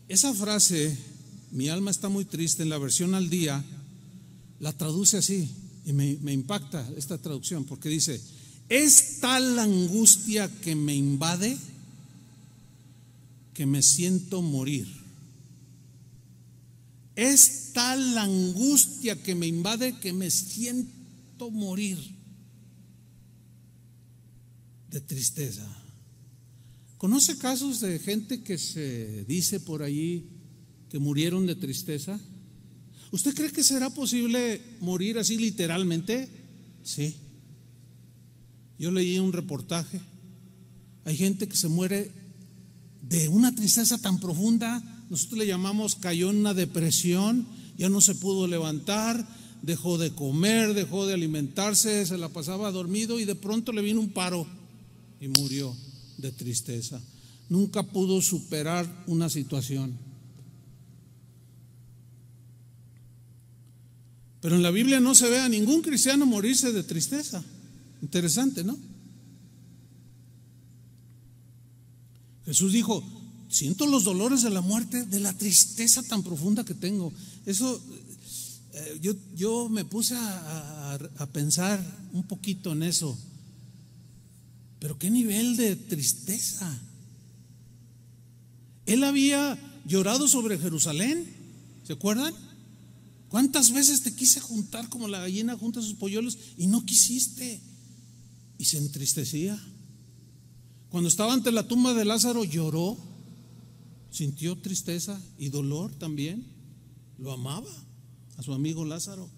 Esa frase, mi alma está muy triste, en la versión al día, la traduce así, y me impacta esta traducción, porque dice: es tal la angustia que me invade que me siento morir. Es tal la angustia que me invade que me siento morir de tristeza. ¿Conoce casos de gente que se dice por allí que murieron de tristeza? ¿Usted cree que será posible morir así literalmente? Sí. Yo leí un reportaje. Hay gente que se muere de una tristeza tan profunda, nosotros le llamamos, cayó en una depresión, ya no se pudo levantar, dejó de comer, dejó de alimentarse, se la pasaba dormido y de pronto le vino un paro y murió de tristeza. Nunca pudo superar una situación. Pero en la Biblia no se ve a ningún cristiano morirse de tristeza. Interesante, ¿no? Jesús dijo: siento los dolores de la muerte, de la tristeza tan profunda que tengo. Eso, yo me puse a pensar un poquito en eso. Pero qué nivel de tristeza. Él había llorado sobre Jerusalén, ¿se acuerdan? ¿Cuántas veces te quise juntar como la gallina junta sus polluelos y no quisiste? Y se entristecía. Cuando estaba ante la tumba de Lázaro lloró, sintió tristeza y dolor también. Lo amaba a su amigo Lázaro.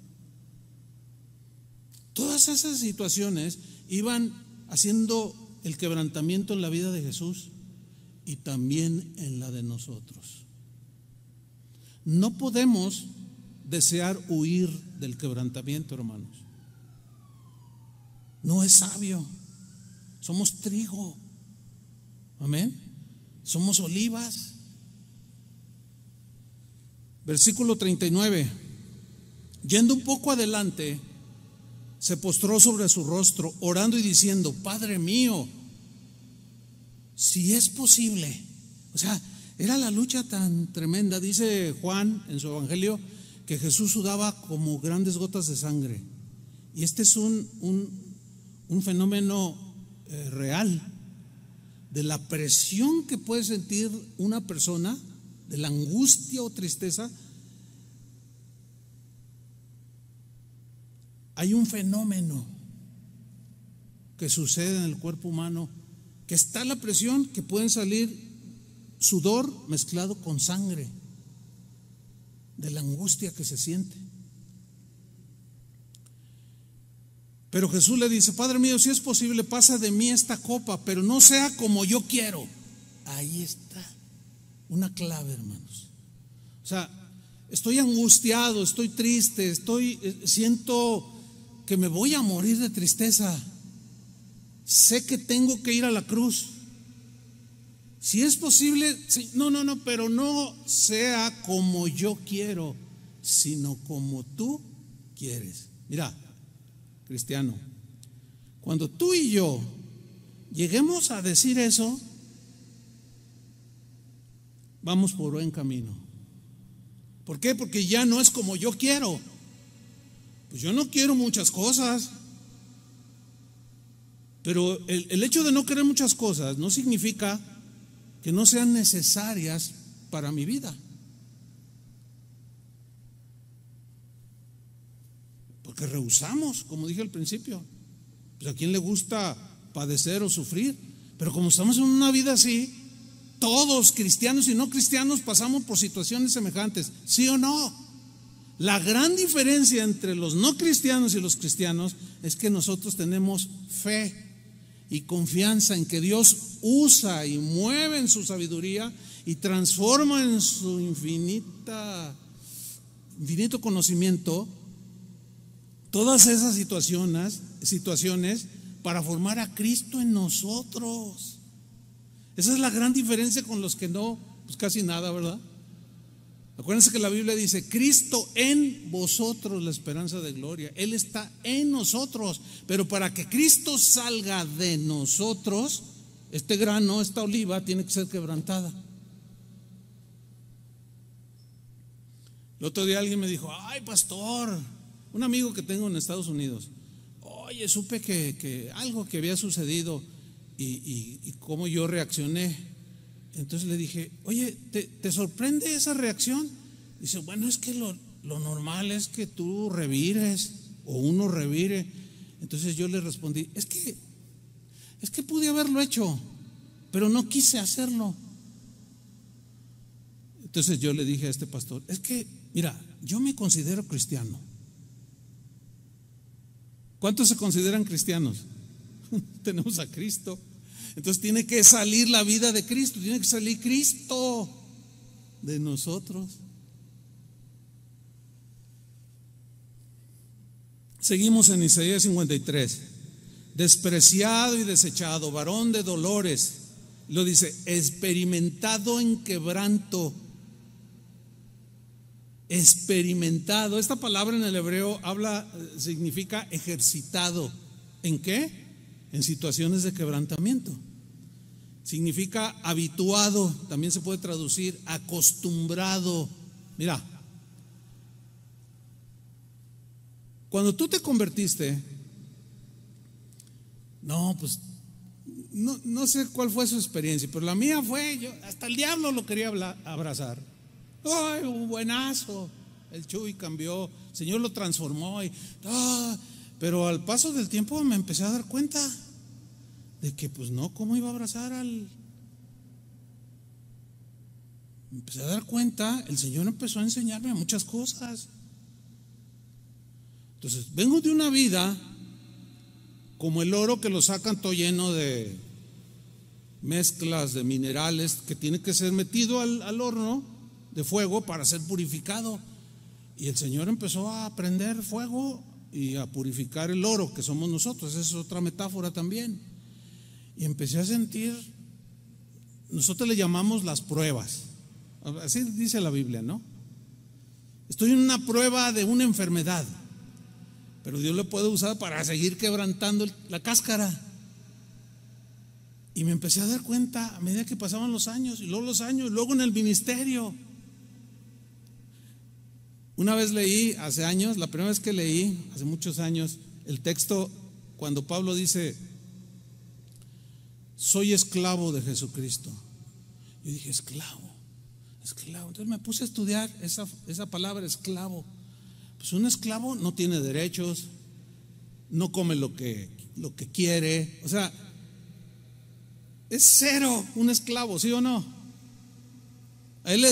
Todas esas situaciones iban haciendo el quebrantamiento en la vida de Jesús y también en la de nosotros. No podemos desear huir del quebrantamiento, hermanos. No es sabio. Somos trigo. Amén. Somos olivas. Versículo 39. Yendo un poco adelante, se postró sobre su rostro, orando y diciendo: Padre mío, si es posible. O sea, era la lucha tan tremenda. Dice Juan en su evangelio que Jesús sudaba como grandes gotas de sangre. Y este es un fenómeno real de la presión que puede sentir una persona, de la angustia o tristeza. Hay un fenómeno que sucede en el cuerpo humano, que está la presión, que pueden salir sudor mezclado con sangre, de la angustia que se siente. Pero Jesús le dice: Padre mío, si es posible, pasa de mí esta copa, pero no sea como yo quiero. Ahí está una clave, hermanos. O sea, estoy angustiado, estoy triste, siento que me voy a morir de tristeza. Sé que tengo que ir a la cruz. Si es posible, sí, no, pero no sea como yo quiero, sino como tú quieres. Mira, cristiano, cuando tú y yo lleguemos a decir eso, vamos por buen camino. ¿Por qué? Porque ya no es como yo quiero. Pues yo no quiero muchas cosas, pero el hecho de no querer muchas cosas no significa que no sean necesarias para mi vida. Porque rehusamos, como dije al principio. Pues a quién le gusta padecer o sufrir, pero como estamos en una vida así, todos, cristianos y no cristianos, pasamos por situaciones semejantes, ¿sí o no? La gran diferencia entre los no cristianos y los cristianos es que nosotros tenemos fe y confianza en que Dios usa y mueve en su sabiduría y transforma en su infinito conocimiento todas esas situaciones para formar a Cristo en nosotros. Esa es la gran diferencia con los que no, pues casi nada, ¿verdad? Acuérdense que la Biblia dice: Cristo en vosotros, la esperanza de gloria. Él está en nosotros, pero para que Cristo salga de nosotros, este grano, esta oliva, tiene que ser quebrantada. El otro día alguien me dijo: ay, pastor, un amigo que tengo en Estados Unidos, oye, supe que algo que había sucedido y cómo yo reaccioné. Entonces le dije: oye, ¿te sorprende esa reacción? Dice: bueno, es que lo normal es que tú revires o uno revire. Entonces yo le respondí: es que pude haberlo hecho, pero no quise hacerlo. Entonces yo le dije a este pastor: es que, mira, yo me considero cristiano. ¿Cuántos se consideran cristianos? Tenemos a Cristo. Entonces tiene que salir la vida de Cristo, tiene que salir Cristo de nosotros. Seguimos en Isaías 53. Despreciado y desechado, varón de dolores. Lo dice: experimentado en quebranto. Experimentado. Esta palabra en el hebreo significa ejercitado. ¿En qué? En situaciones de quebrantamiento. Significa habituado, también se puede traducir acostumbrado. Mira, cuando tú te convertiste, pues no sé cuál fue su experiencia, pero la mía fue, hasta el diablo lo quería abrazar. ¡Ay, un buenazo! El Chuy cambió, el Señor lo transformó. Pero al paso del tiempo me empecé a dar cuenta de que pues no, ¿cómo iba a abrazar me empecé a dar cuenta, el Señor empezó a enseñarme muchas cosas. Entonces, vengo de una vida como el oro que lo sacan todo lleno de mezclas de minerales, que tiene que ser metido al horno de fuego para ser purificado. Y el Señor empezó a prender fuego y a purificar el oro que somos nosotros. Esa es otra metáfora también. Y empecé a sentir, nosotros le llamamos las pruebas, así dice la Biblia, ¿no? Estoy en una prueba de una enfermedad, pero Dios lo puede usar para seguir quebrantando la cáscara. Y me empecé a dar cuenta a medida que pasaban los años, y luego en el ministerio. Una vez leí, hace años, la primera vez que leí, hace muchos años, el texto cuando Pablo dice: soy esclavo de Jesucristo. Yo dije: esclavo. Entonces me puse a estudiar esa palabra, esclavo. Pues un esclavo no tiene derechos, no come lo que quiere. O sea, es cero un esclavo, ¿sí o no? A él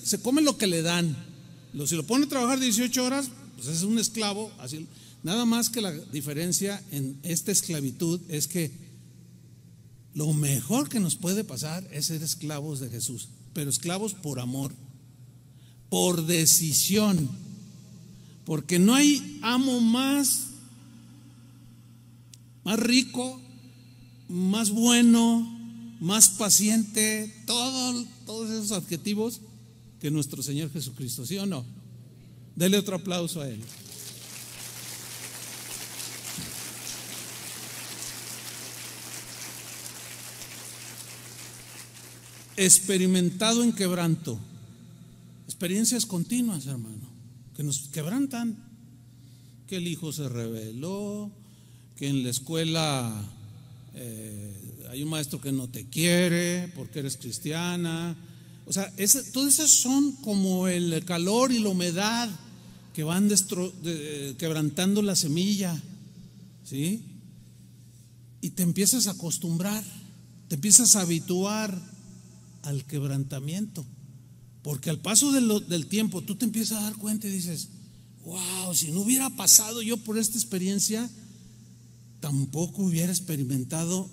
se come lo que le dan. Si lo pone a trabajar 18 horas, pues es un esclavo. Así, nada más que la diferencia en esta esclavitud es que lo mejor que nos puede pasar es ser esclavos de Jesús, pero esclavos por amor, por decisión, porque no hay amo más rico, más bueno, más paciente, todos esos adjetivos que nuestro Señor Jesucristo, ¿sí o no? Dele otro aplauso a Él. Experimentado en quebranto. Experiencias continuas, hermano, que nos quebrantan. Que el hijo se rebeló, que en la escuela hay un maestro que no te quiere porque eres cristiana. O sea, todas esas son como el calor y la humedad que van quebrantando la semilla, ¿sí? Y te empiezas a acostumbrar, te empiezas a habituar al quebrantamiento, porque al paso del tiempo tú te empiezas a dar cuenta y dices: wow, si no hubiera pasado yo por esta experiencia, tampoco hubiera experimentado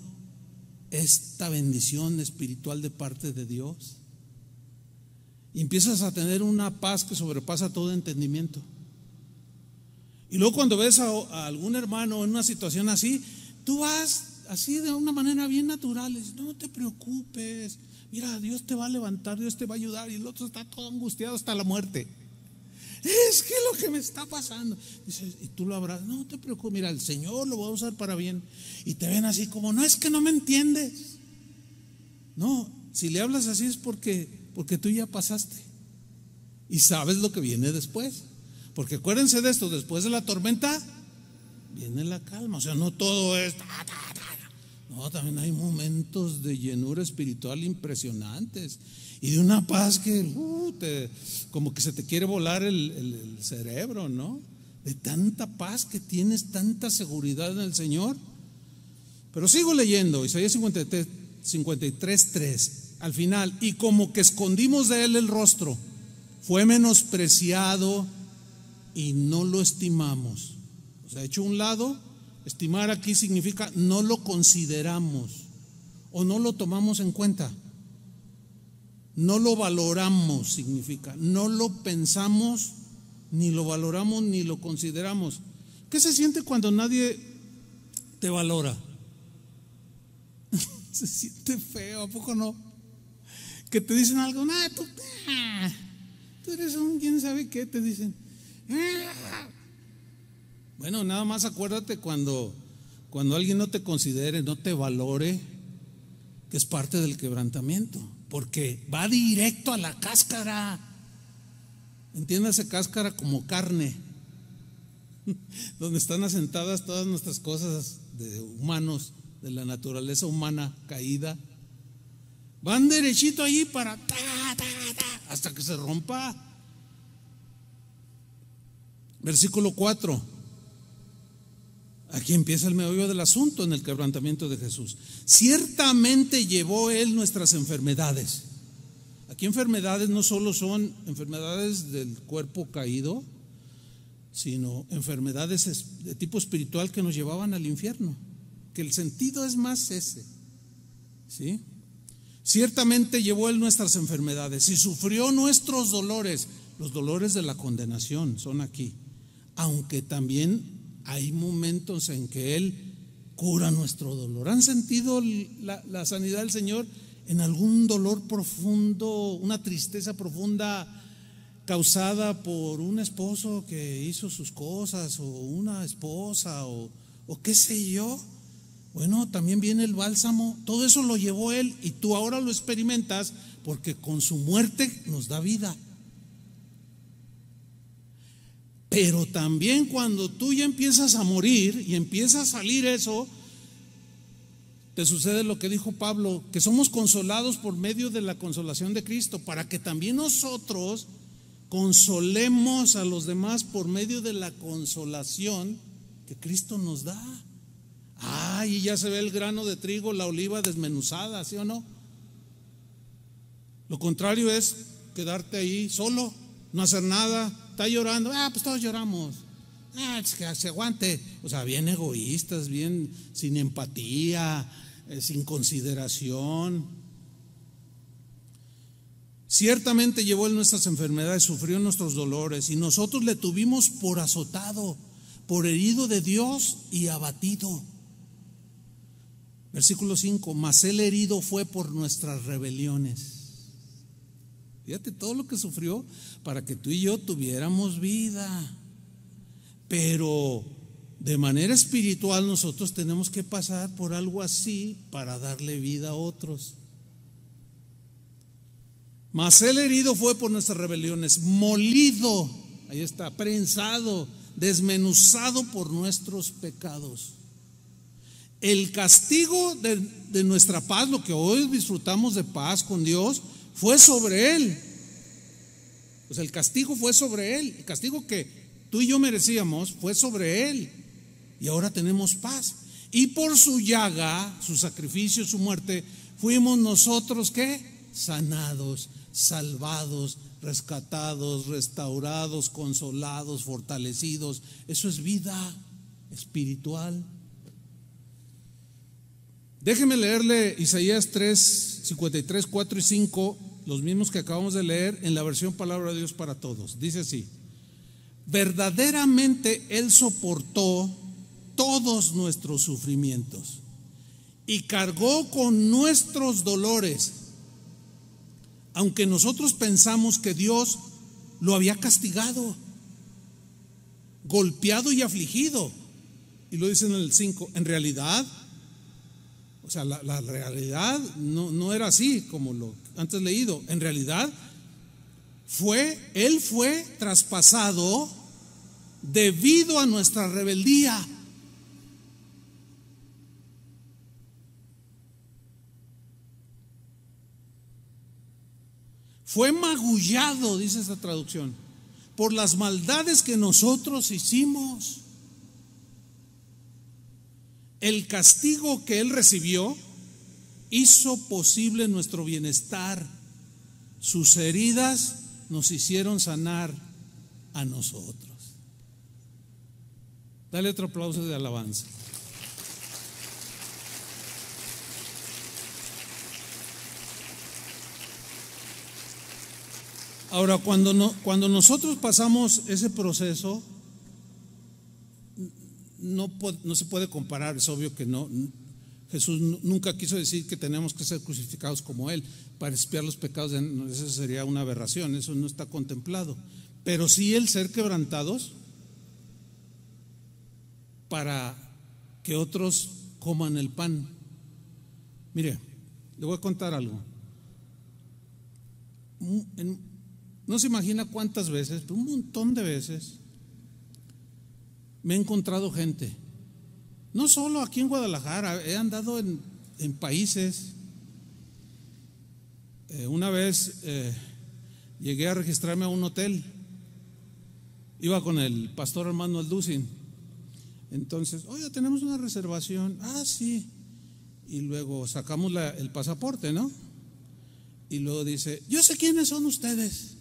esta bendición espiritual de parte de Dios. Y empiezas a tener una paz que sobrepasa todo entendimiento. Y luego cuando ves a algún hermano en una situación así, tú vas así de una manera bien natural y dices: no te preocupes, Mira, Dios te va a levantar, Dios te va a ayudar, y el otro está todo angustiado hasta la muerte. Es que lo que me está pasando. Dices, y tú lo abrazas, no te preocupes, mira, el Señor lo va a usar para bien. Y te ven así como, no, es que no me entiendes. No, si le hablas así es porque tú ya pasaste y sabes lo que viene después. Porque acuérdense de esto, después de la tormenta viene la calma. O sea, no todo es no, también hay momentos de llenura espiritual impresionantes y de una paz que como que se te quiere volar el cerebro, ¿no? De tanta paz que tienes, tanta seguridad en el Señor. Pero sigo leyendo, Isaías 53:3, al final, y como que escondimos de él el rostro, fue menospreciado y no lo estimamos. O sea, hecho a un lado. Estimar aquí significa no lo consideramos o no lo tomamos en cuenta. No lo valoramos significa, no lo pensamos, ni lo valoramos, ni lo consideramos. ¿Qué se siente cuando nadie te valora? Se siente feo, ¿a poco no? Que te dicen algo, tú eres un quién sabe qué, te dicen. Bueno, nada más acuérdate cuando alguien no te considere, no te valore, que es parte del quebrantamiento, porque va directo a la cáscara. Entiéndase cáscara como carne, donde están asentadas todas nuestras cosas de humanos, de la naturaleza humana caída. Van derechito allí para hasta que se rompa. Versículo 4. Aquí empieza el meollo del asunto en el quebrantamiento de Jesús. Ciertamente llevó él nuestras enfermedades. Aquí enfermedades no solo son enfermedades del cuerpo caído, sino enfermedades de tipo espiritual que nos llevaban al infierno. Que el sentido es más ese, ¿sí? Ciertamente llevó él nuestras enfermedades y sufrió nuestros dolores. Los dolores de la condenación son aquí, aunque también hay momentos en que Él cura nuestro dolor. ¿Han sentido la sanidad del Señor en algún dolor profundo, una tristeza profunda causada por un esposo que hizo sus cosas, o una esposa, o qué sé yo? Bueno, también viene el bálsamo. Todo eso lo llevó Él y tú ahora lo experimentas, porque con su muerte nos da vida. Pero también cuando tú ya empiezas a morir y empieza a salir eso, te sucede lo que dijo Pablo, que somos consolados por medio de la consolación de Cristo, para que también nosotros consolemos a los demás por medio de la consolación que Cristo nos da. Y ya se ve el grano de trigo, la oliva desmenuzada, ¿sí o no? Lo contrario es quedarte ahí solo, no hacer nada. Está llorando, pues todos lloramos. Es que se aguante. O sea, bien egoístas, bien sin empatía, sin consideración. Ciertamente llevó él nuestras enfermedades, sufrió nuestros dolores, y nosotros le tuvimos por azotado, por herido de Dios y abatido. Versículo 5, mas él herido fue por nuestras rebeliones. Fíjate todo lo que sufrió para que tú y yo tuviéramos vida. Pero de manera espiritual nosotros tenemos que pasar por algo así para darle vida a otros. Mas él herido fue por nuestras rebeliones, molido, ahí está, prensado, desmenuzado por nuestros pecados. El castigo de nuestra paz, lo que hoy disfrutamos de paz con Dios, fue sobre él. Pues el castigo fue sobre él. El castigo que tú y yo merecíamos fue sobre él. Y ahora tenemos paz. Y por su llaga, su sacrificio, su muerte, fuimos nosotros ¿qué? Sanados, salvados, rescatados, restaurados, consolados, fortalecidos. Eso es vida espiritual. Déjeme leerle Isaías 3, 53, 4 y 5, los mismos que acabamos de leer en la versión Palabra de Dios para Todos. Dice así: verdaderamente Él soportó todos nuestros sufrimientos y cargó con nuestros dolores. aunque nosotros pensamos que Dios lo había castigado, golpeado y afligido. Y lo dice en el 5, en realidad, o sea, la realidad no era así como lo antes leído. En realidad, Él fue traspasado debido a nuestra rebeldía. Fue magullado, dice esta traducción, por las maldades que nosotros hicimos. El castigo que Él recibió hizo posible nuestro bienestar. Sus heridas nos hicieron sanar a nosotros. Dale otro aplauso de alabanza. Ahora, cuando nosotros pasamos ese proceso, no se puede comparar. Es obvio que no. Jesús nunca quiso decir que tenemos que ser crucificados como Él para expiar los pecados. Eso sería una aberración, eso no está contemplado. Pero sí el ser quebrantados para que otros coman el pan. Mire, le voy a contar algo. No se imagina cuántas veces, pero un montón de veces me he encontrado gente, no solo aquí en Guadalajara, he andado en países. Una vez llegué a registrarme a un hotel, iba con el pastor Armando Alducin. Entonces, oye, tenemos una reservación. Ah, sí. Y luego sacamos el pasaporte, ¿no? Y luego dice, yo sé quiénes son ustedes.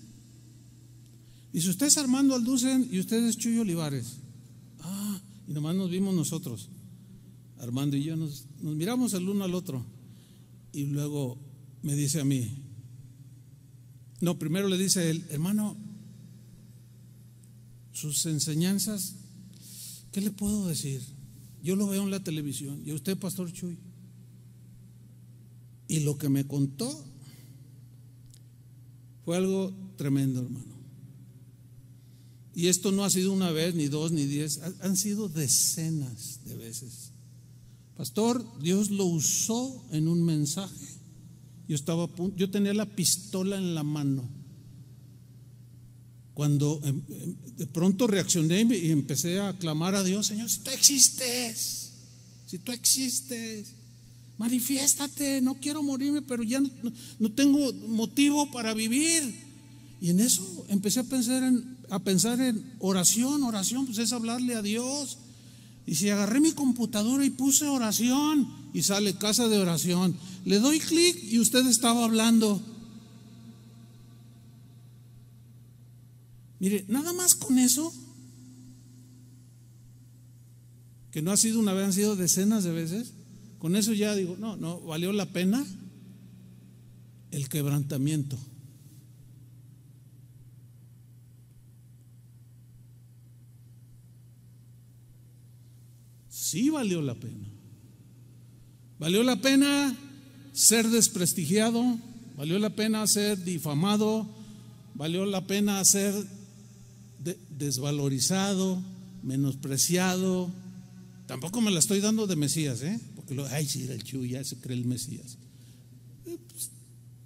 Dice, usted es Armando Alducin y usted es Chuy Olivares. Ah, y nomás nos vimos nosotros, Armando y yo, nos miramos el uno al otro. Y luego me dice a mí, no, primero le dice él, hermano, sus enseñanzas, ¿qué le puedo decir? Yo lo veo en la televisión. Y usted, pastor Chuy. Y lo que me contó fue algo tremendo, hermano. Y esto no ha sido una vez, ni dos, ni 10, han sido decenas de veces. Pastor, Dios lo usó en un mensaje. Yo tenía la pistola en la mano. Cuando de pronto reaccioné y empecé a clamar a Dios, Señor, si tú existes, manifiéstate, no quiero morirme, pero ya no tengo motivo para vivir. Y en eso empecé a pensar en oración, pues es hablarle a Dios. Y si agarré mi computadora y puse oración, y sale casa de oración, le doy clic y usted estaba hablando. Mire, nada más con eso, que no ha sido una vez, han sido decenas de veces, con eso ya digo, no, valió la pena el quebrantamiento. Sí valió la pena. Valió la pena ser desprestigiado, valió la pena ser difamado, valió la pena ser desvalorizado, menospreciado. Tampoco me la estoy dando de Mesías, porque sí, era el Chuy, ya se cree el Mesías.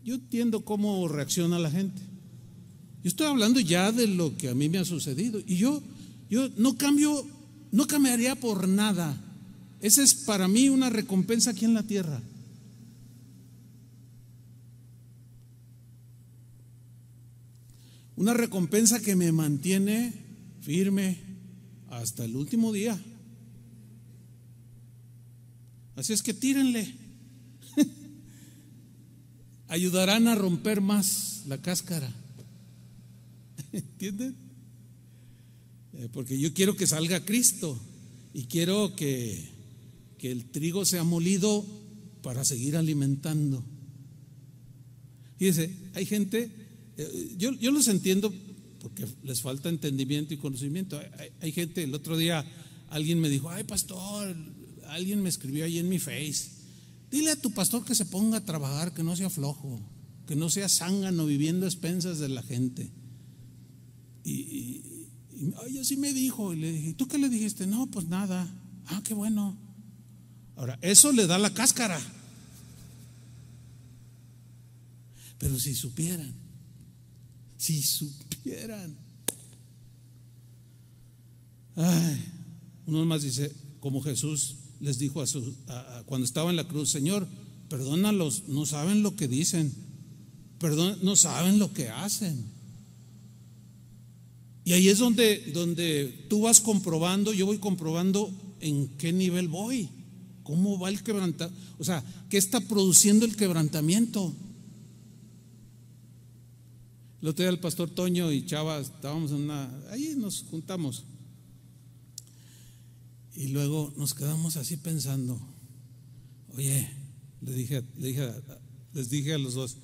Yo entiendo cómo reacciona la gente. Yo estoy hablando ya de lo que a mí me ha sucedido. Y yo no cambiaría por nada. Esa es para mí una recompensa aquí en la tierra. Una recompensa que me mantiene firme hasta el último día. Así es que tírenle. Ayudarán a romper más la cáscara. ¿Entienden? Porque yo quiero que salga Cristo y quiero que el trigo sea molido para seguir alimentando. Fíjense, hay gente, yo los entiendo porque les falta entendimiento y conocimiento. Hay gente, el otro día alguien me dijo, ay pastor, alguien me escribió ahí en mi Face, dile a tu pastor que se ponga a trabajar, que no sea flojo. que no sea zángano viviendo a expensas de la gente. Y ay, así me dijo, y le dije, ¿tú qué le dijiste? No, pues nada. Ah, qué bueno. Ahora, eso le da la cáscara. Pero si supieran, ay, uno más dice, como Jesús les dijo cuando estaba en la cruz, Señor, perdónalos, no saben lo que dicen, no saben lo que hacen. Y ahí es donde tú vas comprobando, yo voy comprobando en qué nivel voy, cómo va el quebrantamiento, o sea, qué está produciendo el quebrantamiento. El otro día el pastor Toño y Chava estábamos ahí nos juntamos. Y luego nos quedamos así pensando, oye, les dije a los dos,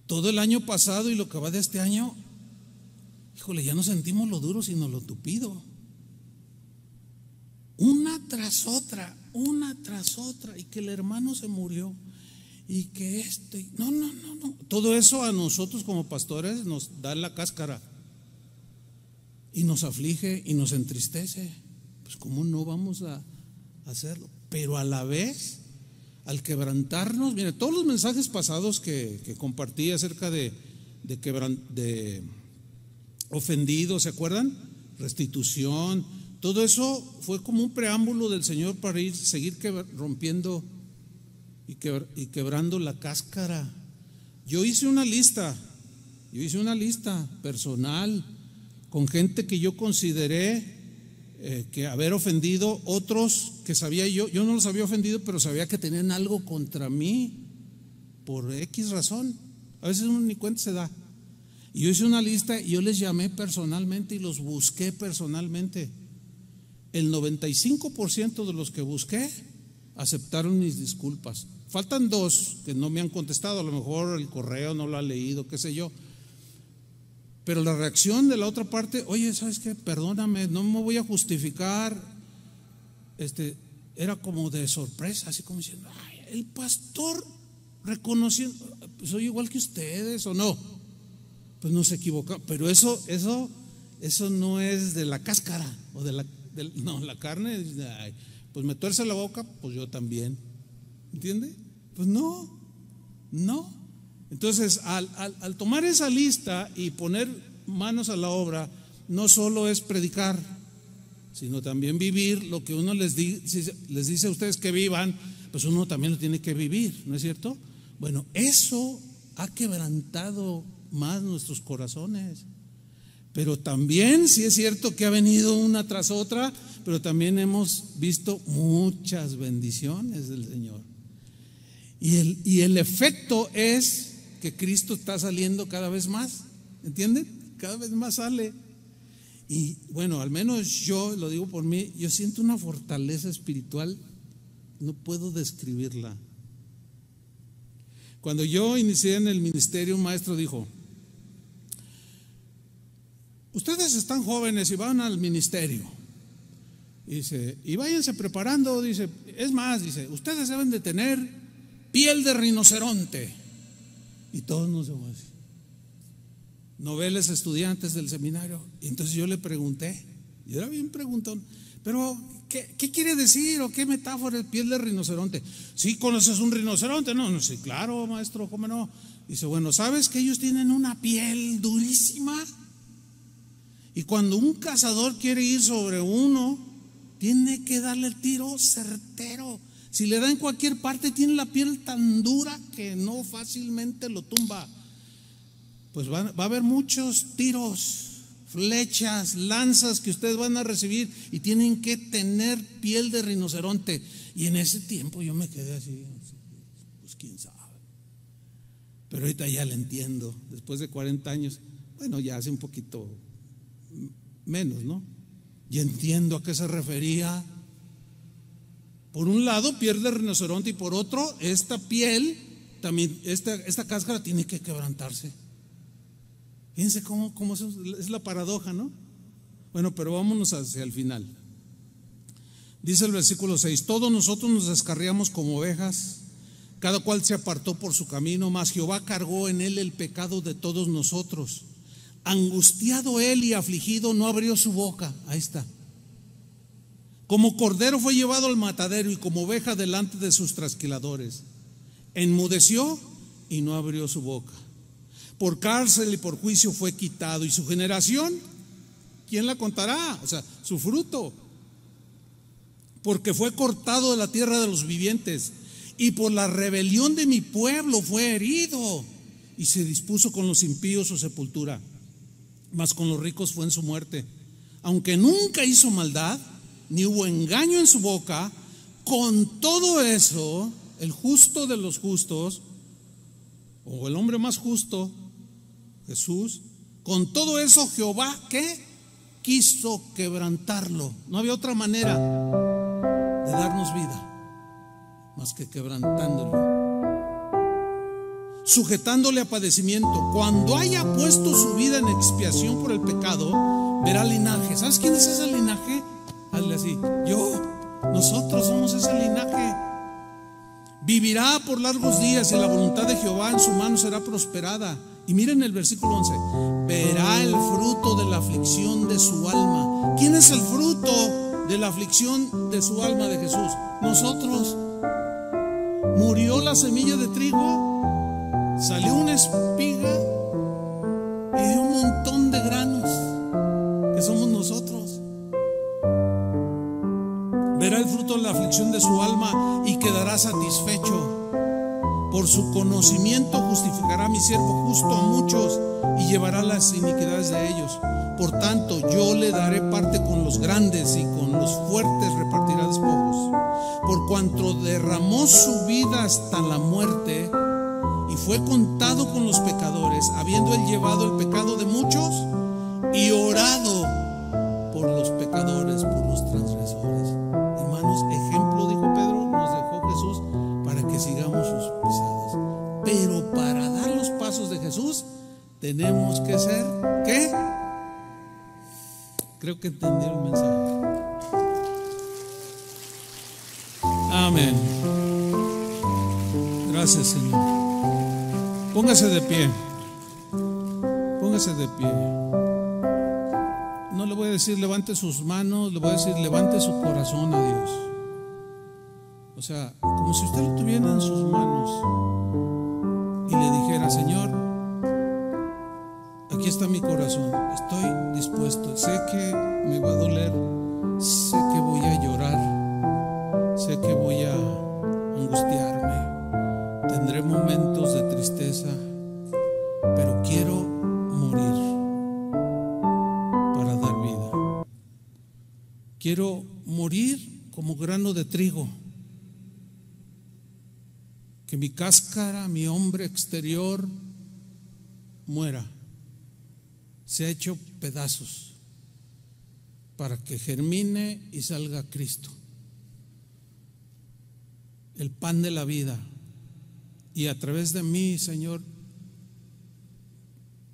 todo el año pasado y lo que va de este año, híjole, ya no sentimos lo duro sino lo tupido. Una tras otra, y que el hermano se murió, y que no. Todo eso a nosotros como pastores nos da la cáscara y nos aflige y nos entristece. Pues cómo no vamos a hacerlo, pero a la vez, al quebrantarnos, mire, todos los mensajes pasados que compartí acerca de ofendidos, ¿se acuerdan? Restitución, todo eso fue como un preámbulo del Señor para seguir rompiendo y quebrando la cáscara. Yo hice una lista personal con gente que yo consideré que haber ofendido, otros que sabía yo no los había ofendido, pero sabía que tenían algo contra mí por X razón. A veces uno ni cuenta se da. Y yo hice una lista y yo les llamé personalmente y los busqué personalmente. El 95% de los que busqué aceptaron mis disculpas. Faltan 2 que no me han contestado, a lo mejor el correo no lo ha leído, qué sé yo. Pero la reacción de la otra parte, oye, ¿sabes qué? Perdóname, no me voy a justificar. Era como de sorpresa, así como diciendo, ay, el pastor reconociendo, soy igual que ustedes o no. Pues no se equivoca, pero eso no es de la cáscara o no, la carne, ay, pues me tuerce la boca, pues yo también. ¿Entiende? Pues no. Entonces, al tomar esa lista y poner manos a la obra, no solo es predicar, sino también vivir lo que uno les dice a ustedes que vivan, pues uno también lo tiene que vivir, ¿no es cierto? Bueno, eso ha quebrantado más nuestros corazones. Pero también sí es cierto que ha venido una tras otra, pero también hemos visto muchas bendiciones del Señor. Y el efecto es que Cristo está saliendo cada vez más, ¿entienden? Cada vez más sale. Y bueno, al menos yo lo digo por mí, yo siento una fortaleza espiritual, no puedo describirla. Cuando yo inicié en el ministerio, un maestro dijo, ustedes están jóvenes y van al ministerio, dice, y váyanse preparando, dice, es más, dice, ustedes deben de tener piel de rinoceronte. Y todos nos vemos así, noveles estudiantes del seminario. Y entonces yo le pregunté, yo era bien preguntón, pero ¿qué quiere decir o qué metáfora es piel de rinoceronte? ¿Sí conoces un rinoceronte? No, sí, claro, maestro, ¿cómo no? Dice, bueno, ¿sabes que ellos tienen una piel durísima? Y cuando un cazador quiere ir sobre uno, tiene que darle el tiro certero. Si le da en cualquier parte, tiene la piel tan dura que no fácilmente lo tumba. Pues va a haber muchos tiros, flechas, lanzas que ustedes van a recibir y tienen que tener piel de rinoceronte. Y en ese tiempo yo me quedé así, pues quién sabe. Pero ahorita ya le entiendo, después de 40 años, bueno, ya hace un poquito menos, ¿no? Y entiendo a qué se refería. Por un lado, piel de rinoceronte, y por otro, esta piel, también, esta cáscara tiene que quebrantarse. Fíjense cómo es la paradoja, ¿no? Bueno, pero vámonos hacia el final. Dice el versículo 6: todos nosotros nos descarriamos como ovejas, Cada cual se apartó por su camino, mas Jehová cargó en él el pecado de todos nosotros. Angustiado él y afligido, no abrió su boca. Ahí está. Como cordero fue llevado al matadero y como oveja delante de sus trasquiladores. Enmudeció y no abrió su boca. Por cárcel y por juicio fue quitado. Y su generación, ¿quién la contará? O sea, su fruto. Porque fue cortado de la tierra de los vivientes. Y por la rebelión de mi pueblo fue herido. Y se dispuso con los impíos su sepultura. Mas con los ricos fue en su muerte. Aunque nunca hizo maldad, ni hubo engaño en su boca, con todo eso, el justo de los justos, o el hombre más justo, Jesús, con todo eso Jehová, ¿qué? Quiso quebrantarlo. No había otra manera de darnos vida más que quebrantándolo, sujetándole a padecimiento. Cuando haya puesto su vida en expiación por el pecado, verá linaje. ¿Sabes quién es ese linaje? Hazle así: nosotros somos ese linaje. Vivirá por largos días y la voluntad de Jehová en su mano será prosperada. Y miren el versículo 11: verá el fruto de la aflicción de su alma. ¿Quién es el fruto de la aflicción de su alma de Jesús? Nosotros. Murió la semilla de trigo, salió una espiga y dio un montón de granos, que somos nosotros. Verá el fruto de la aflicción de su alma y quedará satisfecho. Por su conocimiento justificará a mi siervo justo a muchos y llevará las iniquidades de ellos. Por tanto, yo le daré parte con los grandes y con los fuertes repartirá despojos. Por cuanto derramó su vida hasta la muerte y fue contado con los pecadores, habiendo él llevado el pecado de muchos y orado por los pecadores, por los transgresores. Hermanos, ejemplo, dijo Pedro, nos dejó Jesús para que sigamos sus pisadas. Pero para dar los pasos de Jesús tenemos que ser, ¿qué? Creo que entendió el mensaje. Amén. Gracias, Señor. Póngase de pie. Póngase de pie. No le voy a decir levante sus manos, le voy a decir levante su corazón a Dios. O sea, como si usted lo tuviera en sus manos y le dijera: Señor, aquí está mi corazón, estoy dispuesto. Sé que me va a doler, sé que voy a llorar, sé que voy a angustiarme, tendré momentos de tristeza, pero quiero morir para dar vida. Quiero morir como grano de trigo. Que mi cáscara, mi hombre exterior muera, se ha hecho pedazos para que germine y salga Cristo, el pan de la vida. Y a través de mí, Señor,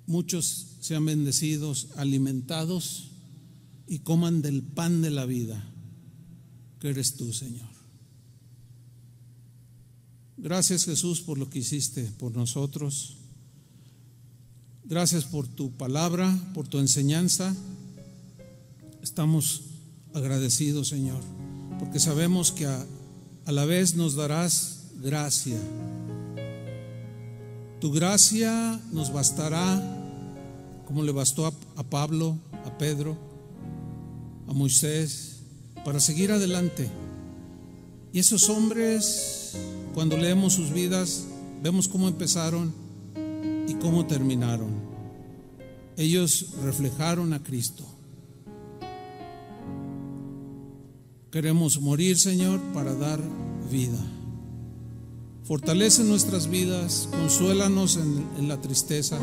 muchos sean bendecidos, alimentados y coman del pan de la vida que eres tú, Señor. Gracias, Jesús, por lo que hiciste por nosotros. Gracias por tu palabra, por tu enseñanza. Estamos agradecidos, Señor, porque sabemos que a la vez nos darás gracia. Tu gracia nos bastará, como le bastó a Pablo, a Pedro, a Moisés, para seguir adelante. Y esos hombres, cuando leemos sus vidas, vemos cómo empezaron y cómo terminaron. Ellos reflejaron a Cristo. Queremos morir, Señor, para dar vida. Fortalece nuestras vidas, consuélanos en la tristeza,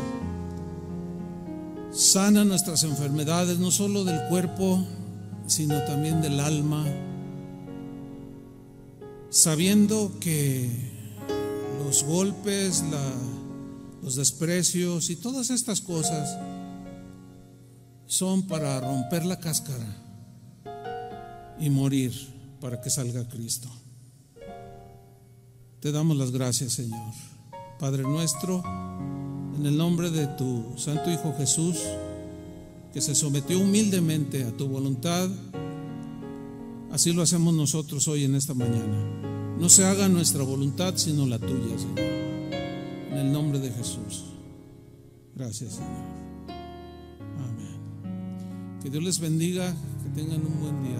sana nuestras enfermedades, no solo del cuerpo, sino también del alma, sabiendo que los golpes, los desprecios y todas estas cosas son para romper la cáscara y morir para que salga Cristo. Te damos las gracias, Señor. Padre nuestro, en el nombre de tu Santo Hijo Jesús, que se sometió humildemente a tu voluntad, así lo hacemos nosotros hoy en esta mañana. No se haga nuestra voluntad sino la tuya, Señor. En el nombre de Jesús. Gracias, Señor. Amén. Que Dios les bendiga, que tengan un buen día.